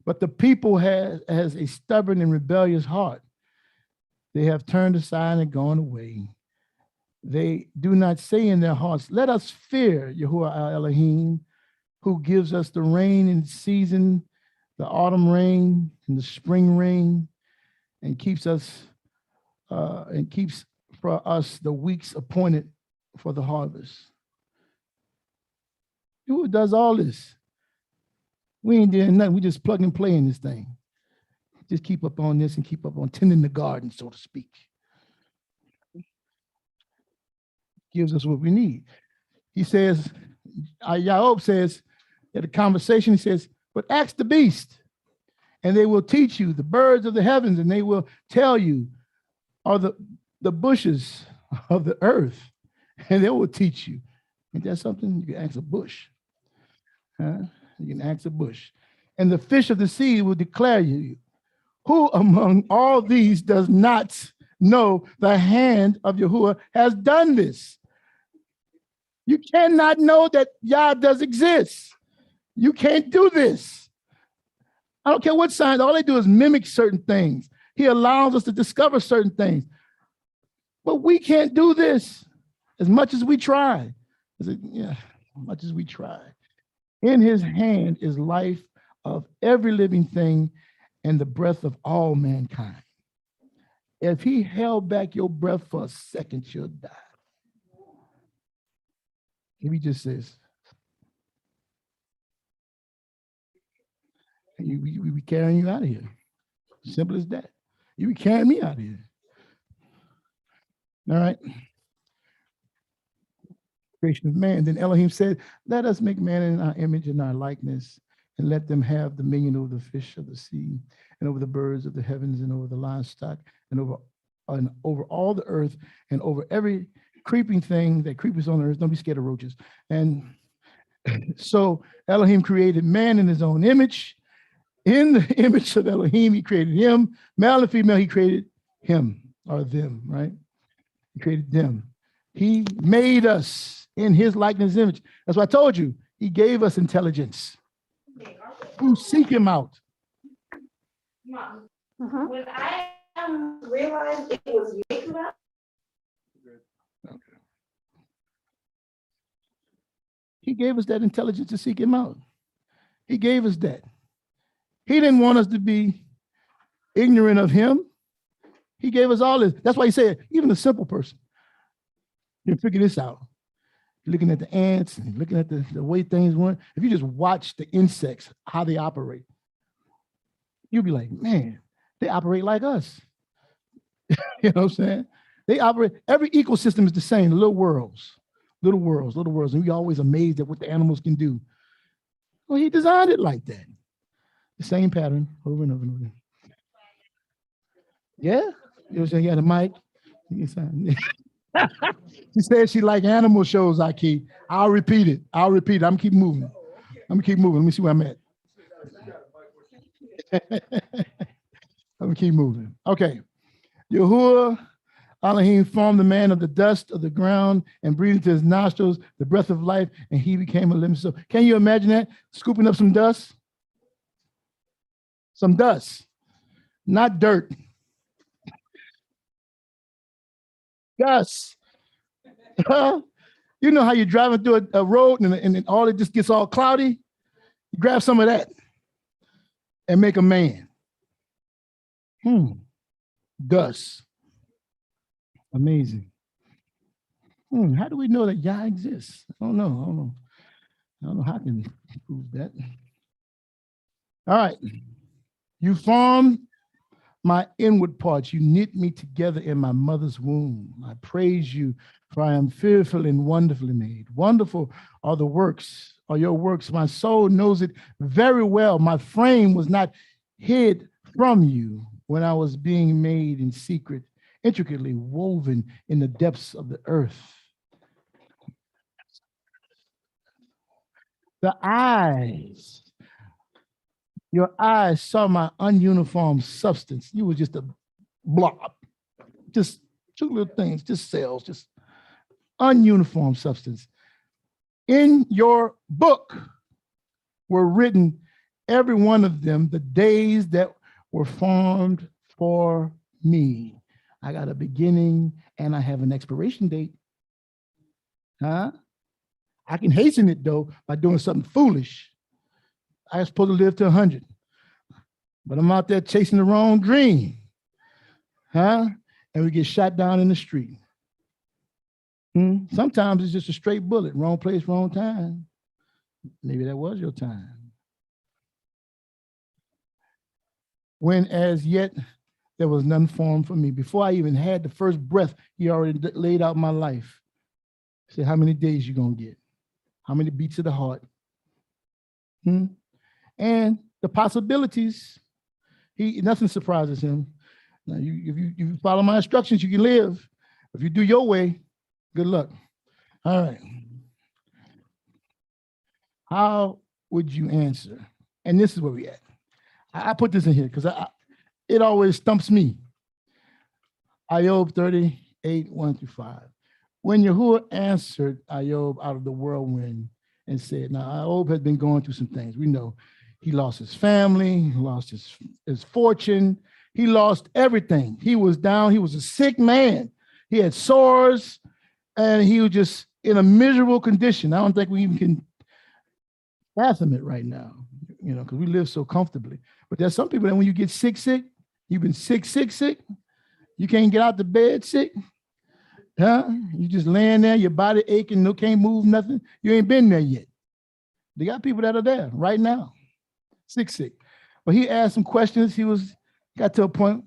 But the people has a stubborn and rebellious heart. They have turned aside and gone away. They do not say in their hearts, let us fear Yahuah our Elohim, who gives us the rain in season, the autumn rain and the spring rain, and keeps for us the weeks appointed for the harvest. Who does all this? We ain't doing nothing. We just plug and play in this thing. Just keep up on this and keep up on tending the garden, so to speak. Gives us what we need. He says, Yahuah says, at a conversation, he says, but ask the beast, and they will teach you, the birds of the heavens, and they will tell you, are the bushes of the earth, and they will teach you. Ain't that something? You can ask a bush. You can ask a bush. And the fish of the sea will declare you. Who among all these does not know the hand of Yahuah has done this? You cannot know that Yah does exist. You can't do this. I don't care what signs. All they do is mimic certain things. He allows us to discover certain things. But we can't do this as much as we try. Yeah, as much as we try. In his hand is life of every living thing and the breath of all mankind. If he held back your breath for a second, you'll die. If he just says, we be carrying you out of here. Simple as that. You be carrying me out of here. All right. Creation of man. Then Elohim said, let us make man in our image and our likeness, and let them have dominion over the fish of the sea, and over the birds of the heavens, and over the livestock, and over all the earth, and over every creeping thing that creeps on the earth. Don't be scared of roaches. And so Elohim created man in his own image. In the image of Elohim, he created him. Male and female, he created him or them, right? He created them. He made us in his likeness image. That's what I told you. He gave us intelligence. Who seek him out. Mom, when I realized it was Yahuah, he gave us that intelligence to seek him out. He gave us that. He didn't want us to be ignorant of him. He gave us all this. That's why he said, even a simple person can figure this out. You're looking at the ants and looking at the way things went. If you just watch the insects, how they operate, you'll be like, man, they operate like us. You know what I'm saying? They operate, every ecosystem is the same, little worlds. And we're always amazed at what the animals can do. Well, he designed it like that. The same pattern over and over and over. Yeah? You know what I'm saying? You got a mic. She said she like animal shows, Aki. I'll repeat it. I'm gonna keep moving. Let me see where I'm at. I'm gonna keep moving. Okay. Yahuah Elohim formed the man of the dust of the ground and breathed into his nostrils the breath of life, and he became a living soul. Can you imagine that? Scooping up some dust? Some dust, not dirt. Dust. You know how you're driving through a road and all it just gets all cloudy? You grab some of that and make a man. Dust. Amazing. How do we know that Yah exists? I don't know how I can prove that. All right. You formed my inward parts. You knit me together in my mother's womb. I praise you, for I am fearfully and wonderfully made. Wonderful are your works. My soul knows it very well. My frame was not hid from you when I was being made in secret, intricately woven in the depths of the earth. Your eyes saw my ununiform substance. You were just a blob, just two little things, just cells, just ununiform substance. In your book were written, every one of them, the days that were formed for me. I got a beginning and I have an expiration date. I can hasten it though by doing something foolish. I was supposed to live to 100, but I'm out there chasing the wrong dream, and we get shot down in the street. Sometimes it's just a straight bullet, wrong place, wrong time. Maybe that was your time. When as yet there was none formed for me. Before I even had the first breath, he already laid out my life. He said, how many days you gonna get? How many beats of the heart? And the possibilities, nothing surprises him. Now, if you follow my instructions, you can live. If you do your way, good luck. All right. How would you answer? And this is where we at. I put this in here because it always stumps me. Ayub 38, 1-5. When Yahuah answered Ayub out of the whirlwind and said, now Ayub had been going through some things. We know He lost his family, he lost his fortune, he lost everything. He was down, he was a sick man. He had sores, and he was just in a miserable condition. I don't think we even can fathom it right now, because we live so comfortably. But there's some people that when you get sick, you've been sick, you can't get out the bed sick, huh? You just laying there, your body aching, no, can't move nothing. You ain't been there yet. They got people that are there right now, sick. But he asked some questions. Got to a point,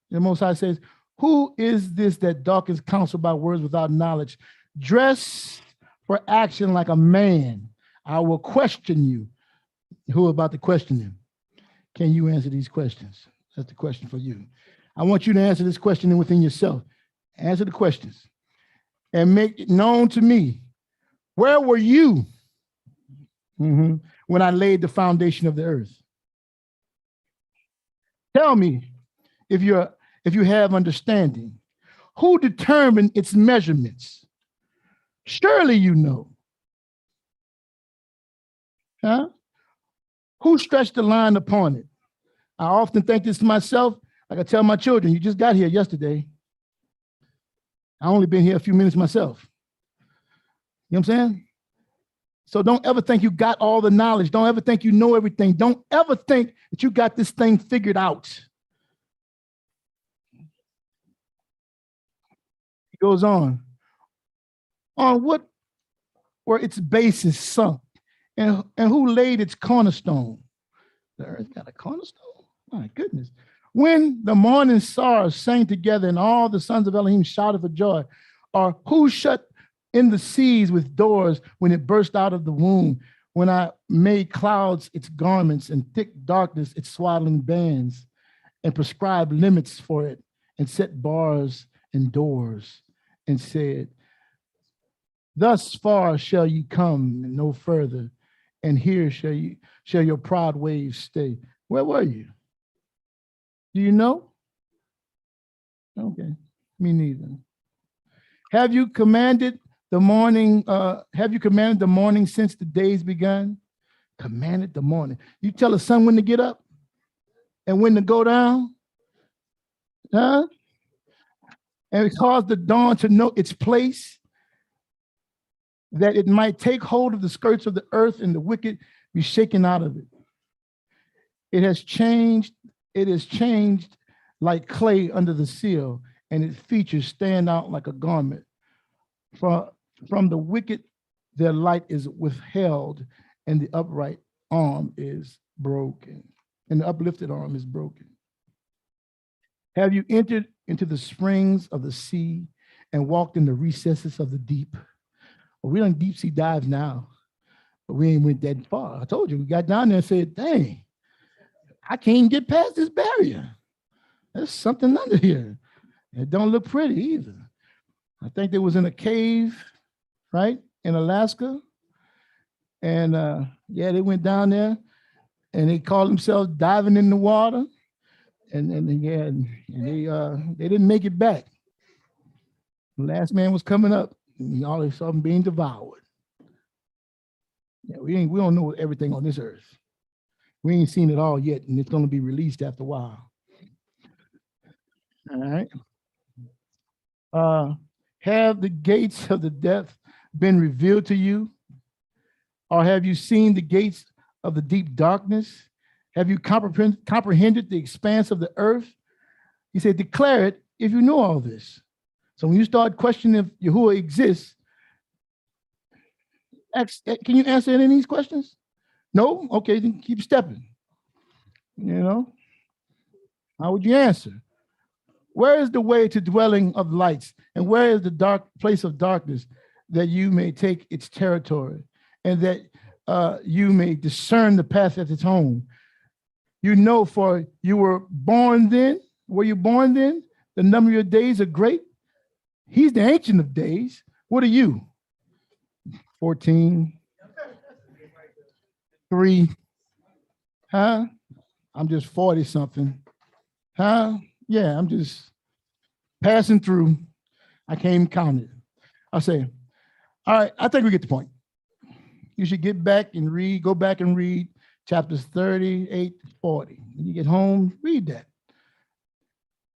the Most High says, who is this that darkens counsel by words without knowledge? Dress for action like a man. I will question you. Who about to question him? Can you answer these questions? That's the question for you. I want you to answer this question within yourself. Answer the questions and make it known to me. Where were you when I laid the foundation of the earth? Tell me if you have understanding. Who determined its measurements? Surely you know. Huh? Who stretched the line upon it? I often think this to myself, like I tell my children, you just got here yesterday. I only been here a few minutes myself. You know what I'm saying? So don't ever think you got all the knowledge. Don't ever think you know everything. Don't ever think that you got this thing figured out. He goes on what were its bases sunk, and who laid its cornerstone? The earth got a cornerstone? My goodness. When the morning stars sang together and all the sons of Elohim shouted for joy, or who shut in the seas with doors when it burst out of the womb, when I made clouds its garments and thick darkness its swaddling bands, and prescribed limits for it, and set bars and doors, and said, thus far shall you come and no further, and here shall your proud waves stay. Where were you? Do you know? Okay, me neither. Have you commanded the morning? Have you commanded the morning since the days begun? Commanded the morning. You tell the sun when to get up and when to go down, huh? And it caused the dawn to know its place, that it might take hold of the skirts of the earth and the wicked be shaken out of it. It has changed like clay under the seal, and its features stand out like a garment. From the wicked, their light is withheld, and the upright arm is broken, and the uplifted arm is broken. Have you entered into the springs of the sea and walked in the recesses of the deep? Well, we don't deep sea dive now, but we ain't went that far. I told you, we got down there and said, dang, I can't get past this barrier. There's something under here. It don't look pretty either. I think they was in a cave, right, in Alaska. And they went down there and they called themselves diving in the water. And they didn't make it back. The last man was coming up, and all they saw them being devoured. Yeah, we don't know everything on this earth. We ain't seen it all yet, and it's going to be released after a while. All right. Have the gates of the death been revealed to you? Or have you seen the gates of the deep darkness? Have you comprehended the expanse of the earth? He said, declare it if you know all this. So when you start questioning if Yahuah exists, can you answer any of these questions? No? Okay, then keep stepping. How would you answer? Where is the way to dwelling of lights? And where is the dark place of darkness, that you may take its territory, and that you may discern the path at its home? You know, for you were born then. Were you born then? The number of your days are great. He's the Ancient of Days. What are you? 14. 3. Huh? I'm just 40 something. Huh? Yeah, I'm just passing through. I can't even count it. I say, all right, I think we get the point. You should get back and read, go back and read chapters 38 to 40. When you get home, read that.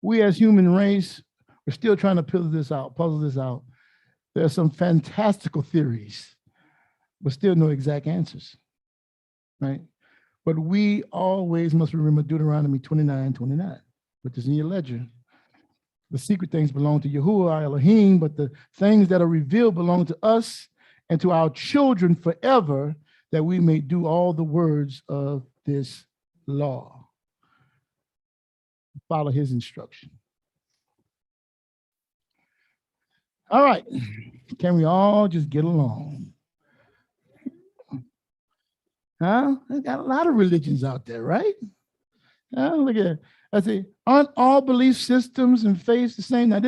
We as human race, we're still trying to puzzle this out. There are some fantastical theories, but still no exact answers, right? But we always must remember Deuteronomy 29:29, which is in your ledger. The secret things belong to Yahuah, our Elohim, but the things that are revealed belong to us and to our children forever, that we may do all the words of this law. Follow his instruction. All right. Can we all just get along? Huh? There's got a lot of religions out there, right? Look at it. I say, aren't all belief systems and faiths the same? Now,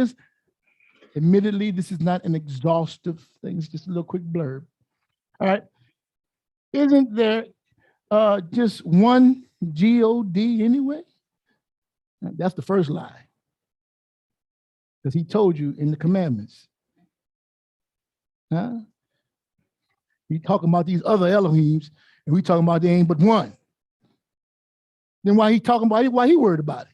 admittedly, this is not an exhaustive thing. It's just a little quick blurb. All right. Isn't there just one God anyway? That's the first lie. Because he told you in the commandments. Huh? He talking about these other Elohims, and we talking about there ain't but one. Then why he talking about it? Why he worried about it?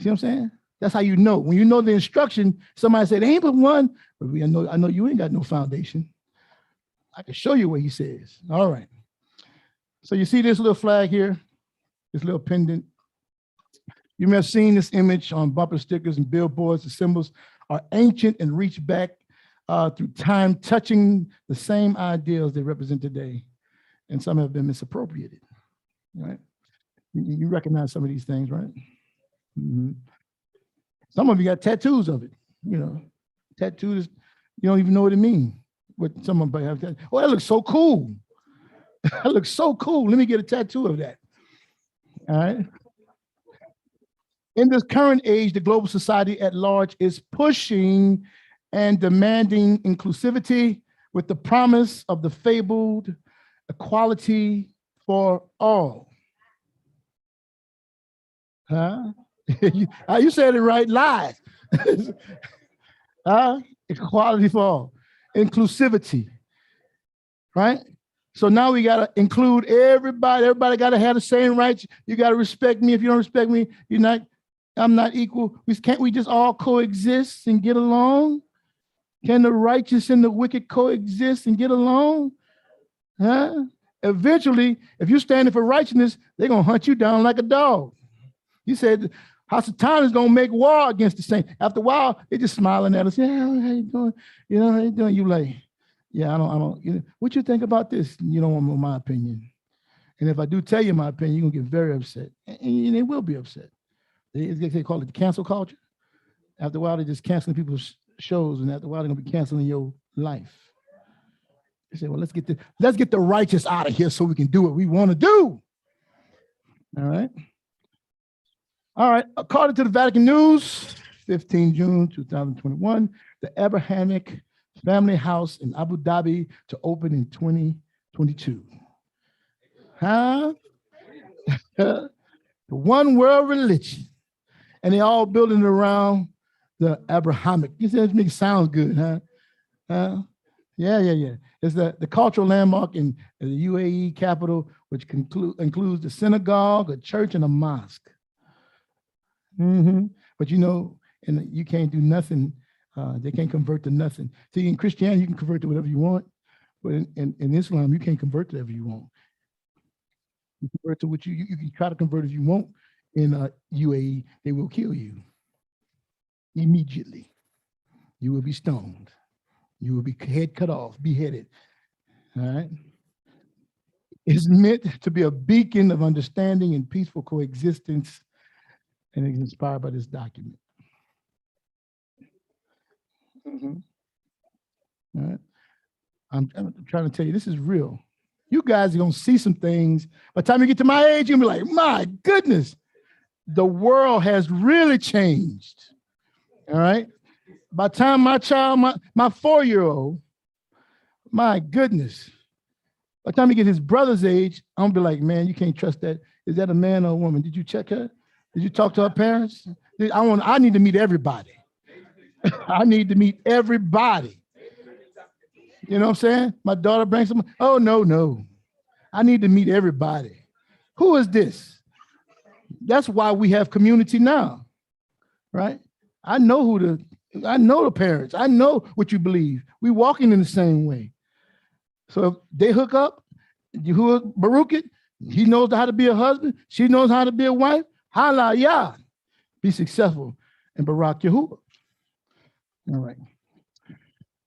See what I'm saying? That's how you know. When you know the instruction, somebody said, ain't but one. But I know you ain't got no foundation. I can show you what he says. All right. So you see this little flag here, this little pendant. You may have seen this image on bumper stickers and billboards. The symbols are ancient and reach back through time, touching the same ideals they represent today. And some have been misappropriated, right? You recognize some of these things, right? Mm-hmm. Some of you got tattoos of it, tattoos, you don't even know what it means. What someone might have that. Oh, that looks so cool. That looks so cool. Let me get a tattoo of that. All right. In this current age, the global society at large is pushing and demanding inclusivity with the promise of the fabled equality for all. Huh? You said it right, lies. Equality for all. Inclusivity, right? So now we got to include everybody. Everybody got to have the same rights. You got to respect me. If you don't respect me, I'm not equal. Can't we just all coexist and get along? Can the righteous and the wicked coexist and get along? Huh? Eventually, if you're standing for righteousness, they're going to hunt you down like a dog. You said Hasatan is going to make war against the saints. After a while, they're just smiling at us. Yeah, how you doing? How you doing? You like, yeah, I don't, what you think about this? You don't want my opinion. And if I do tell you my opinion, you're going to get very upset. And they will be upset. They call it the cancel culture. After a while, they're just canceling people's shows. And after a while, they're going to be canceling your life. They say, well, let's get the righteous out of here so we can do what we want to do. All right. All right. According to the Vatican News, 15 June 2021, the Abrahamic family house in Abu Dhabi to open in 2022. Huh? The one world religion. And they all building around the Abrahamic. You said it makes sounds good, huh? Yeah. It's the cultural landmark in the UAE capital, which includes the synagogue, a church, and a mosque. Mm-hmm. But and you can't do nothing. They can't convert to nothing. See, in Christianity, you can convert to whatever you want, but in Islam, you can't convert to whatever you want. You convert to what you can try to convert if you want. In UAE, they will kill you immediately. You will be stoned. You will be head cut off, beheaded. All right. It's meant to be a beacon of understanding and peaceful coexistence, and it's inspired by this document. Mm-hmm. All right. I'm trying to tell you, this is real. You guys are going to see some things. By the time you get to my age, you're going to be like, my goodness, the world has really changed. All right. By the time my child, my 4-year-old, my goodness, by the time he gets his brother's age, I'm going to be like, man, you can't trust that. Is that a man or a woman? Did you check her? Did you talk to her parents? I need to meet everybody. I need to meet everybody. You know what I'm saying? My daughter brings someone. Oh, no. I need to meet everybody. Who is this? That's why we have community now, right? I know the parents. I know what you believe. We walking in the same way. So if they hook up, Yahuah Baruch it, he knows how to be a husband. She knows how to be a wife. Hallelujah. Be successful in Barak Yahuah. All right.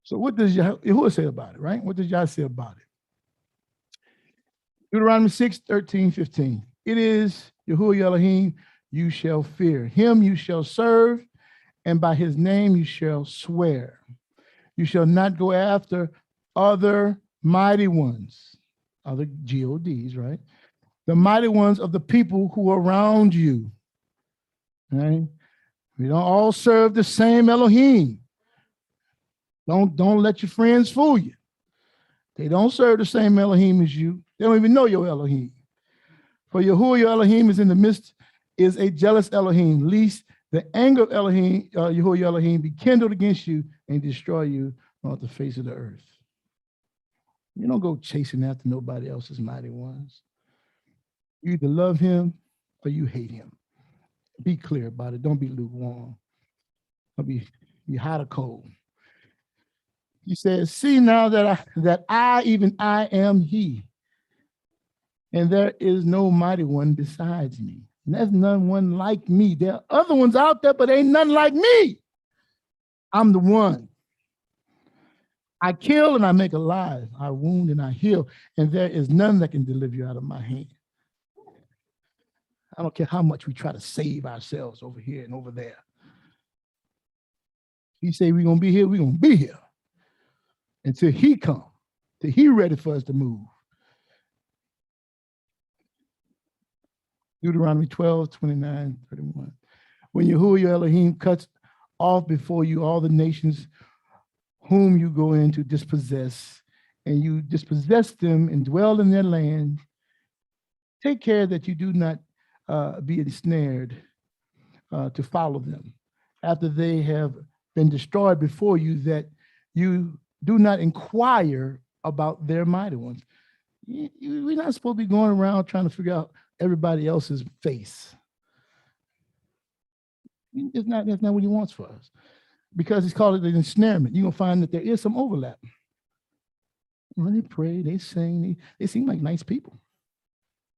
So what does Yahuah say about it, right? What does Yah say about it? Deuteronomy 6, 13, 15. It is Yahuah Elohim, you shall fear. Him you shall serve, and by his name you shall swear. You shall not go after other mighty ones, other GODs, right? The mighty ones of the people who are around you, right? We don't all serve the same Elohim. Don't let your friends fool you. They don't serve the same Elohim as you. They don't even know your Elohim. For Yahuah your Elohim is in the midst, is a jealous Elohim, lest the anger of Elohim, Yahuah your Elohim, be kindled against you and destroy you off the face of the earth. You don't go chasing after nobody else's mighty ones. You either love him or you hate him. Be clear about it. Don't be lukewarm. Don't be hot or cold. He says, see now that I, even I am he, and there is no mighty one besides me. And there's none one like me. There are other ones out there, but ain't none like me. I'm the one. I kill and I make alive. I wound and I heal. And there is none that can deliver you out of my hand. I don't care how much we try to save ourselves over here and over there. He say we're going to be here, we're going to be here. Until he come, till he ready for us to move. Deuteronomy 12, 29, 31. When Yahuah your Elohim cuts off before you all the nations whom you go in to dispossess, and you dispossess them and dwell in their land, take care that you do not be ensnared to follow them after they have been destroyed before you, that you do not inquire about their mighty ones. We're not supposed to be going around trying to figure out everybody else's face. That's not what he wants for us. Because he's called it an ensnarement. You're going to find that there is some overlap. When they pray, they sing, they seem like nice people.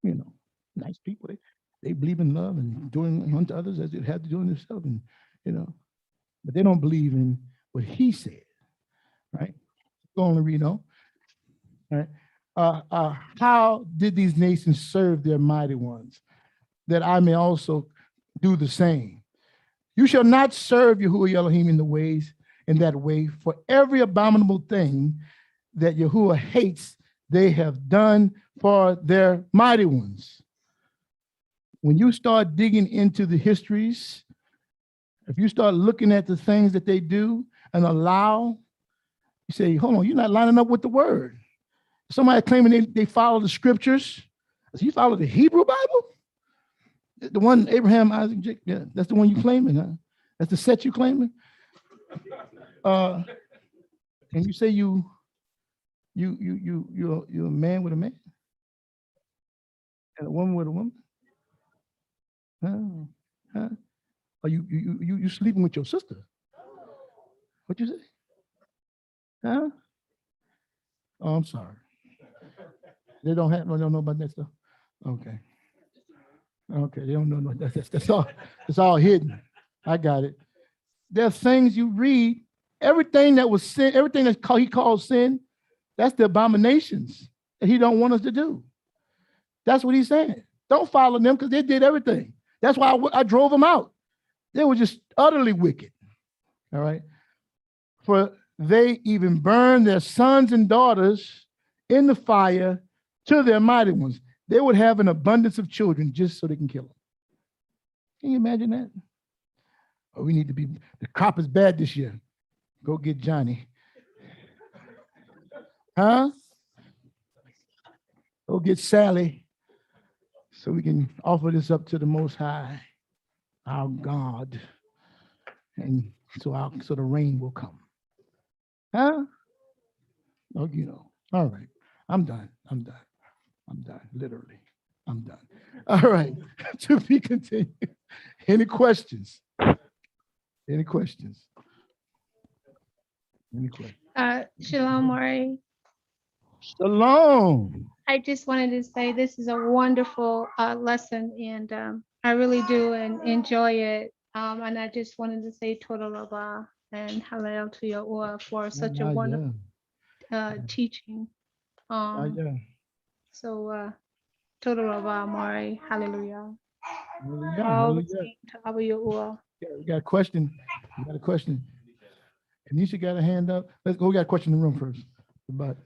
You know, nice people. They believe in love and doing unto others as they have to do in themselves. And, you know, but they don't believe in what he said. Right? Go on and read on. All right. How did these nations serve their mighty ones, that I may also do the same? You shall not serve Yahuah Elohim in that way, for every abominable thing that Yahuah hates, they have done for their mighty ones. When you start digging into the histories, if you start looking at the things that they do and allow, you say, hold on, you're not lining up with the word. Somebody claiming they follow the scriptures. So you follow the Hebrew Bible? The one Abraham, Isaac, Jacob, yeah, that's the one you claiming, huh? That's the set you claiming? And you say you're a man with a man? And a woman with a woman? Huh? Are you sleeping with your sister? What you say? Huh? Oh, I'm sorry. They don't know about that stuff. Okay. They don't know. That's all hidden. I got it. There are things you read. Everything that was sin, everything he calls sin, that's the abominations that he don't want us to do. That's what he's saying. Don't follow them because they did everything. That's why I drove them out. They were just utterly wicked. All right. For they even burned their sons and daughters in the fire to their mighty ones. They would have an abundance of children just so they can kill them. Can you imagine that? Oh, we need to be, the crop is bad this year. Go get Johnny. Huh? Go get Sally so we can offer this up to the Most High, our God, and so the rain will come. Huh? Oh, you know. All right. I'm done, literally. I'm done. All right. To be continued. Any questions? Any questions? Any questions? Shalom, Mari. Shalom. I just wanted to say this is a wonderful lesson, and I really do and enjoy it. And I just wanted to say Toda Rabah and Hallel to Yahuah for such a wonderful teaching. Yeah. So Toda Rabah, Mari, Hallelujah. Hallelujah. All the Hallelujah. same to Abba Yahuah. Yeah, we got a question. We got a question. Anisha got a hand up. Let's go. We got a question in the room first. But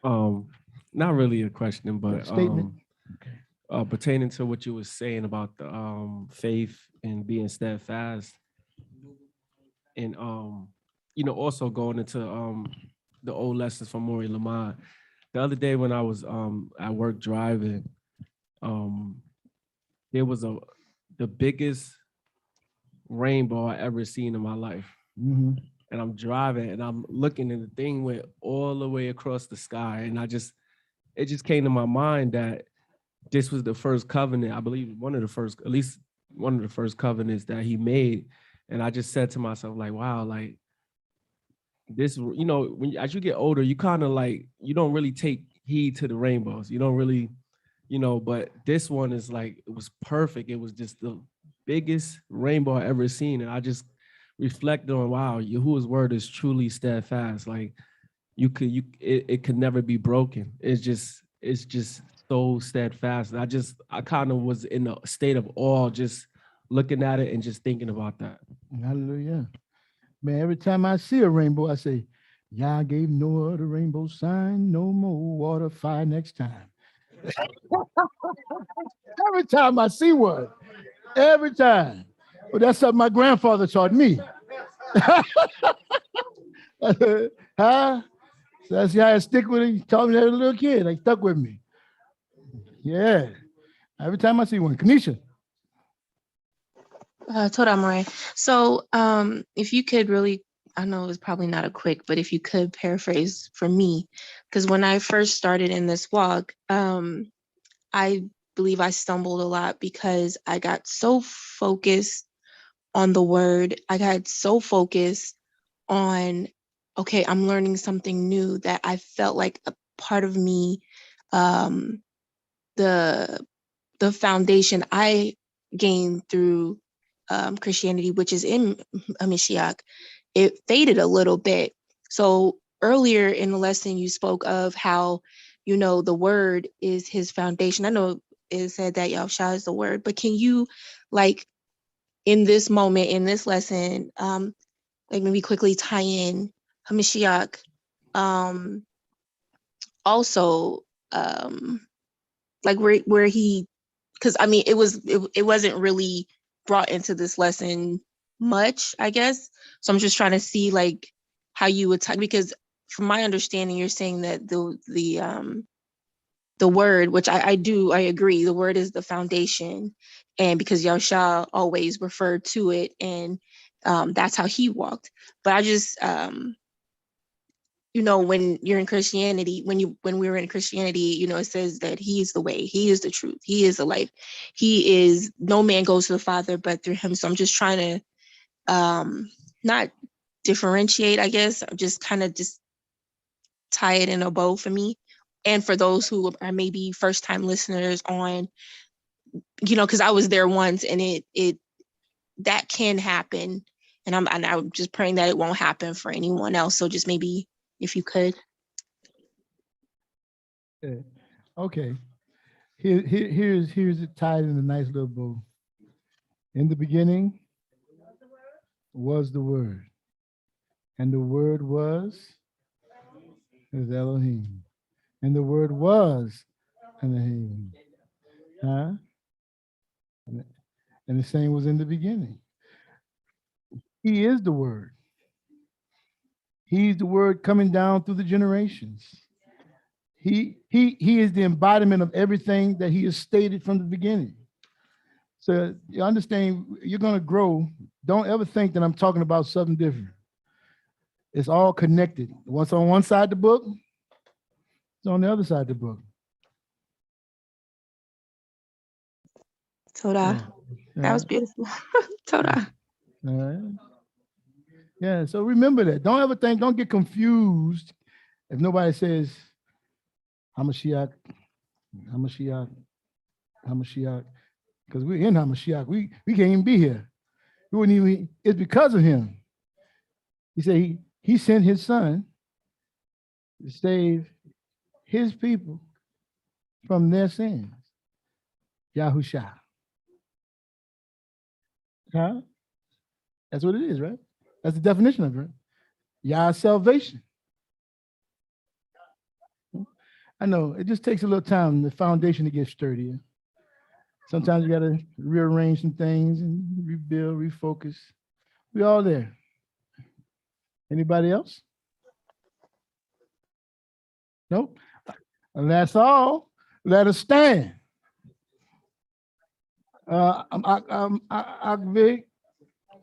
Not really a question, but statement. Okay. pertaining to what you were saying about the faith and being steadfast, and also going into the old lessons from Maury Lamont. The other day when I was at work driving, there was the biggest rainbow I ever seen in my life. Mm-hmm. And I'm driving and I'm looking and the thing went all the way across the sky. And it just came to my mind that this was the first covenant, I believe at least one of the first covenants that he made. And I just said to myself, like, wow, like this, as you get older, you kind of like, you don't really take heed to the rainbows. You don't really, but this one is like, it was perfect. It was just the biggest rainbow I ever seen. And I just reflect on, wow, Yahuwah's word is truly steadfast. Like it could never be broken. It's just so steadfast. And I kind of was in a state of awe, just looking at it and just thinking about that. Hallelujah. Man, every time I see a rainbow, I say, Yah gave Noah the rainbow sign, no more water, fire next time. Every time I see one, every time. Well, that's something my grandfather taught me. Huh? So that's how I stick with it. He taught me that as a little kid. Like stuck with me. Yeah. Every time I see one. Kanisha. Toda Amore. So if you could really, I know it's probably not a quick, but if you could paraphrase for me, because when I first started in this walk, I believe I stumbled a lot because I got so focused on the word. I got so focused on, okay, I'm learning something new, that I felt like a part of me, the foundation I gained through Christianity, which is in Mashiach, it faded a little bit. So earlier in the lesson, you spoke of how, the word is his foundation. I know it said that Yahushua is the word, but can you, like, in this moment, in this lesson, like maybe quickly tie in Hamashiach, also, like where he, because I mean, it wasn't really brought into this lesson much, I guess. So I'm just trying to see like how you would because from my understanding, you're saying that the word, which I agree, the word is the foundation, and because Yahusha always referred to it, and that's how he walked. But I just when you're in Christianity, when we were in Christianity, it says that he is the way, he is the truth, he is the life, he is, no man goes to the Father but through him. So I'm just trying to not differentiate, I guess, just kind of just tie it in a bow for me. And for those who are maybe first time listeners on, because I was there once, and it that can happen. And I'm just praying that it won't happen for anyone else. So just maybe if you could. Okay. Here's it tied in a nice little bow. In the beginning was the word, and the word was Elohim, and the word was Elohim. Huh? And the same was in the beginning. He is the word. He's the word coming down through the generations. He is the embodiment of everything that he has stated from the beginning. So you understand, you're going to grow. Don't ever think that I'm talking about something different. It's all connected. What's on one side of the book, it's on the other side of the book. Toda. That was beautiful. Toda. All right. Yeah, so remember that. Don't ever think, don't get confused if nobody says Hamashiach, Hamashiach, Hamashiach, because we're in Hamashiach. We can't even be here. We wouldn't even, it's because of him. He said he sent his son to save his people from their sins. Yahusha. Huh? That's what it is, right? That's the definition of it, right? Yah salvation. I know it just takes a little time, the foundation to get sturdier. Sometimes you got to rearrange some things and rebuild, refocus. We all there. Anybody else? Nope. And that's all. Let us stand. Vic,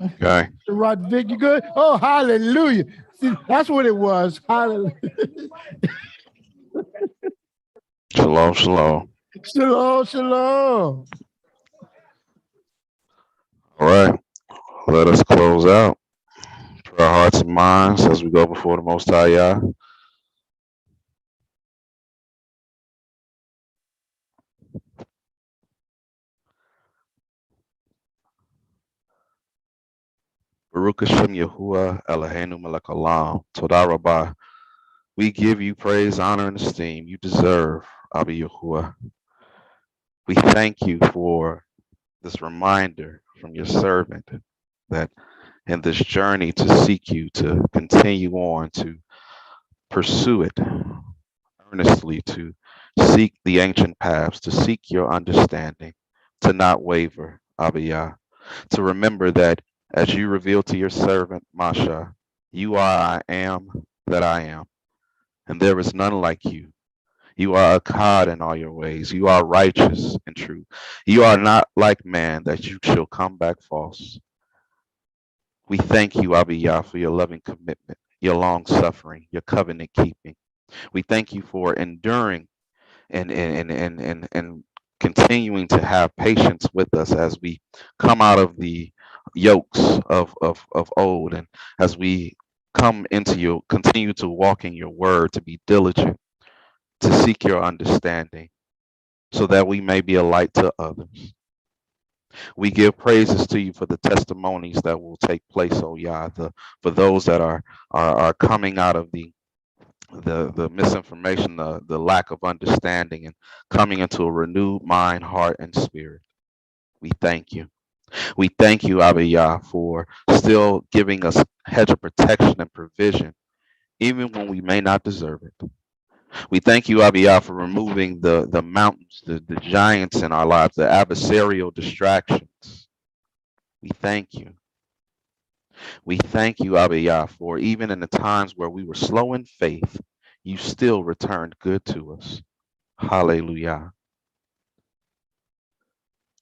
Okay. Rod Vic, you good? Oh, hallelujah. See, that's what it was. Hallelujah. Shalom, shalom. Shalom, shalom. All right. Let us close out. Put our hearts and minds as we go before the Most High Yah. Baruch Hashem Yahuah Eloheinu melech haolam. Todah Rabbah. We give you praise, honor, and esteem. You deserve, Abba Yahuwah. We thank you for this reminder from your servant that in this journey to seek you, to continue on, to pursue it earnestly, to seek the ancient paths, to seek your understanding, to not waver, Abba Yah, to remember that as you reveal to your servant, Masha, you are I am that I am, and there is none like you. You are Akkad in all your ways. You are righteous and true. You are not like man that you shall come back false. We thank you, Abba Yah, for your loving commitment, your long suffering, your covenant keeping. We thank you for enduring and continuing to have patience with us as we come out of the yokes of old, and as we continue to walk in your word, to be diligent, to seek your understanding, so that we may be a light to others. We give praises to you for the testimonies that will take place, oh Yah, for those that are coming out of the misinformation, the lack of understanding, and coming into a renewed mind, heart, and spirit. We thank you. We thank you, Abba Yah, for still giving us hedge of protection and provision, even when we may not deserve it. We thank you, Abba Yah, for removing the mountains, the giants in our lives, the adversarial distractions. We thank you. We thank you, Abba Yah, for even in the times where we were slow in faith, you still returned good to us. Hallelujah.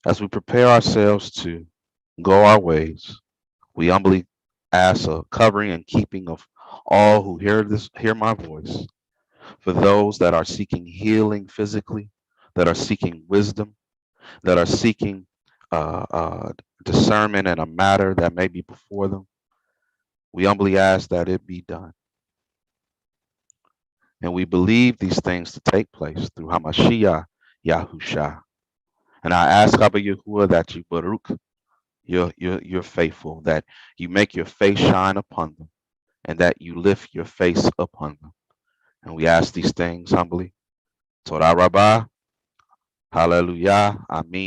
As we prepare ourselves to go our ways, we humbly ask a covering and keeping of all who hear my voice. For those that are seeking healing physically, that are seeking wisdom, that are seeking discernment in a matter that may be before them, we humbly ask that it be done. And we believe these things to take place through Hamashiach Yahusha. And I ask Abba Yahuwah that you Baruch, you're faithful, that you make your face shine upon them, and that you lift your face upon them. And we ask these things humbly. Todah Rabbah. Hallelujah. Amen.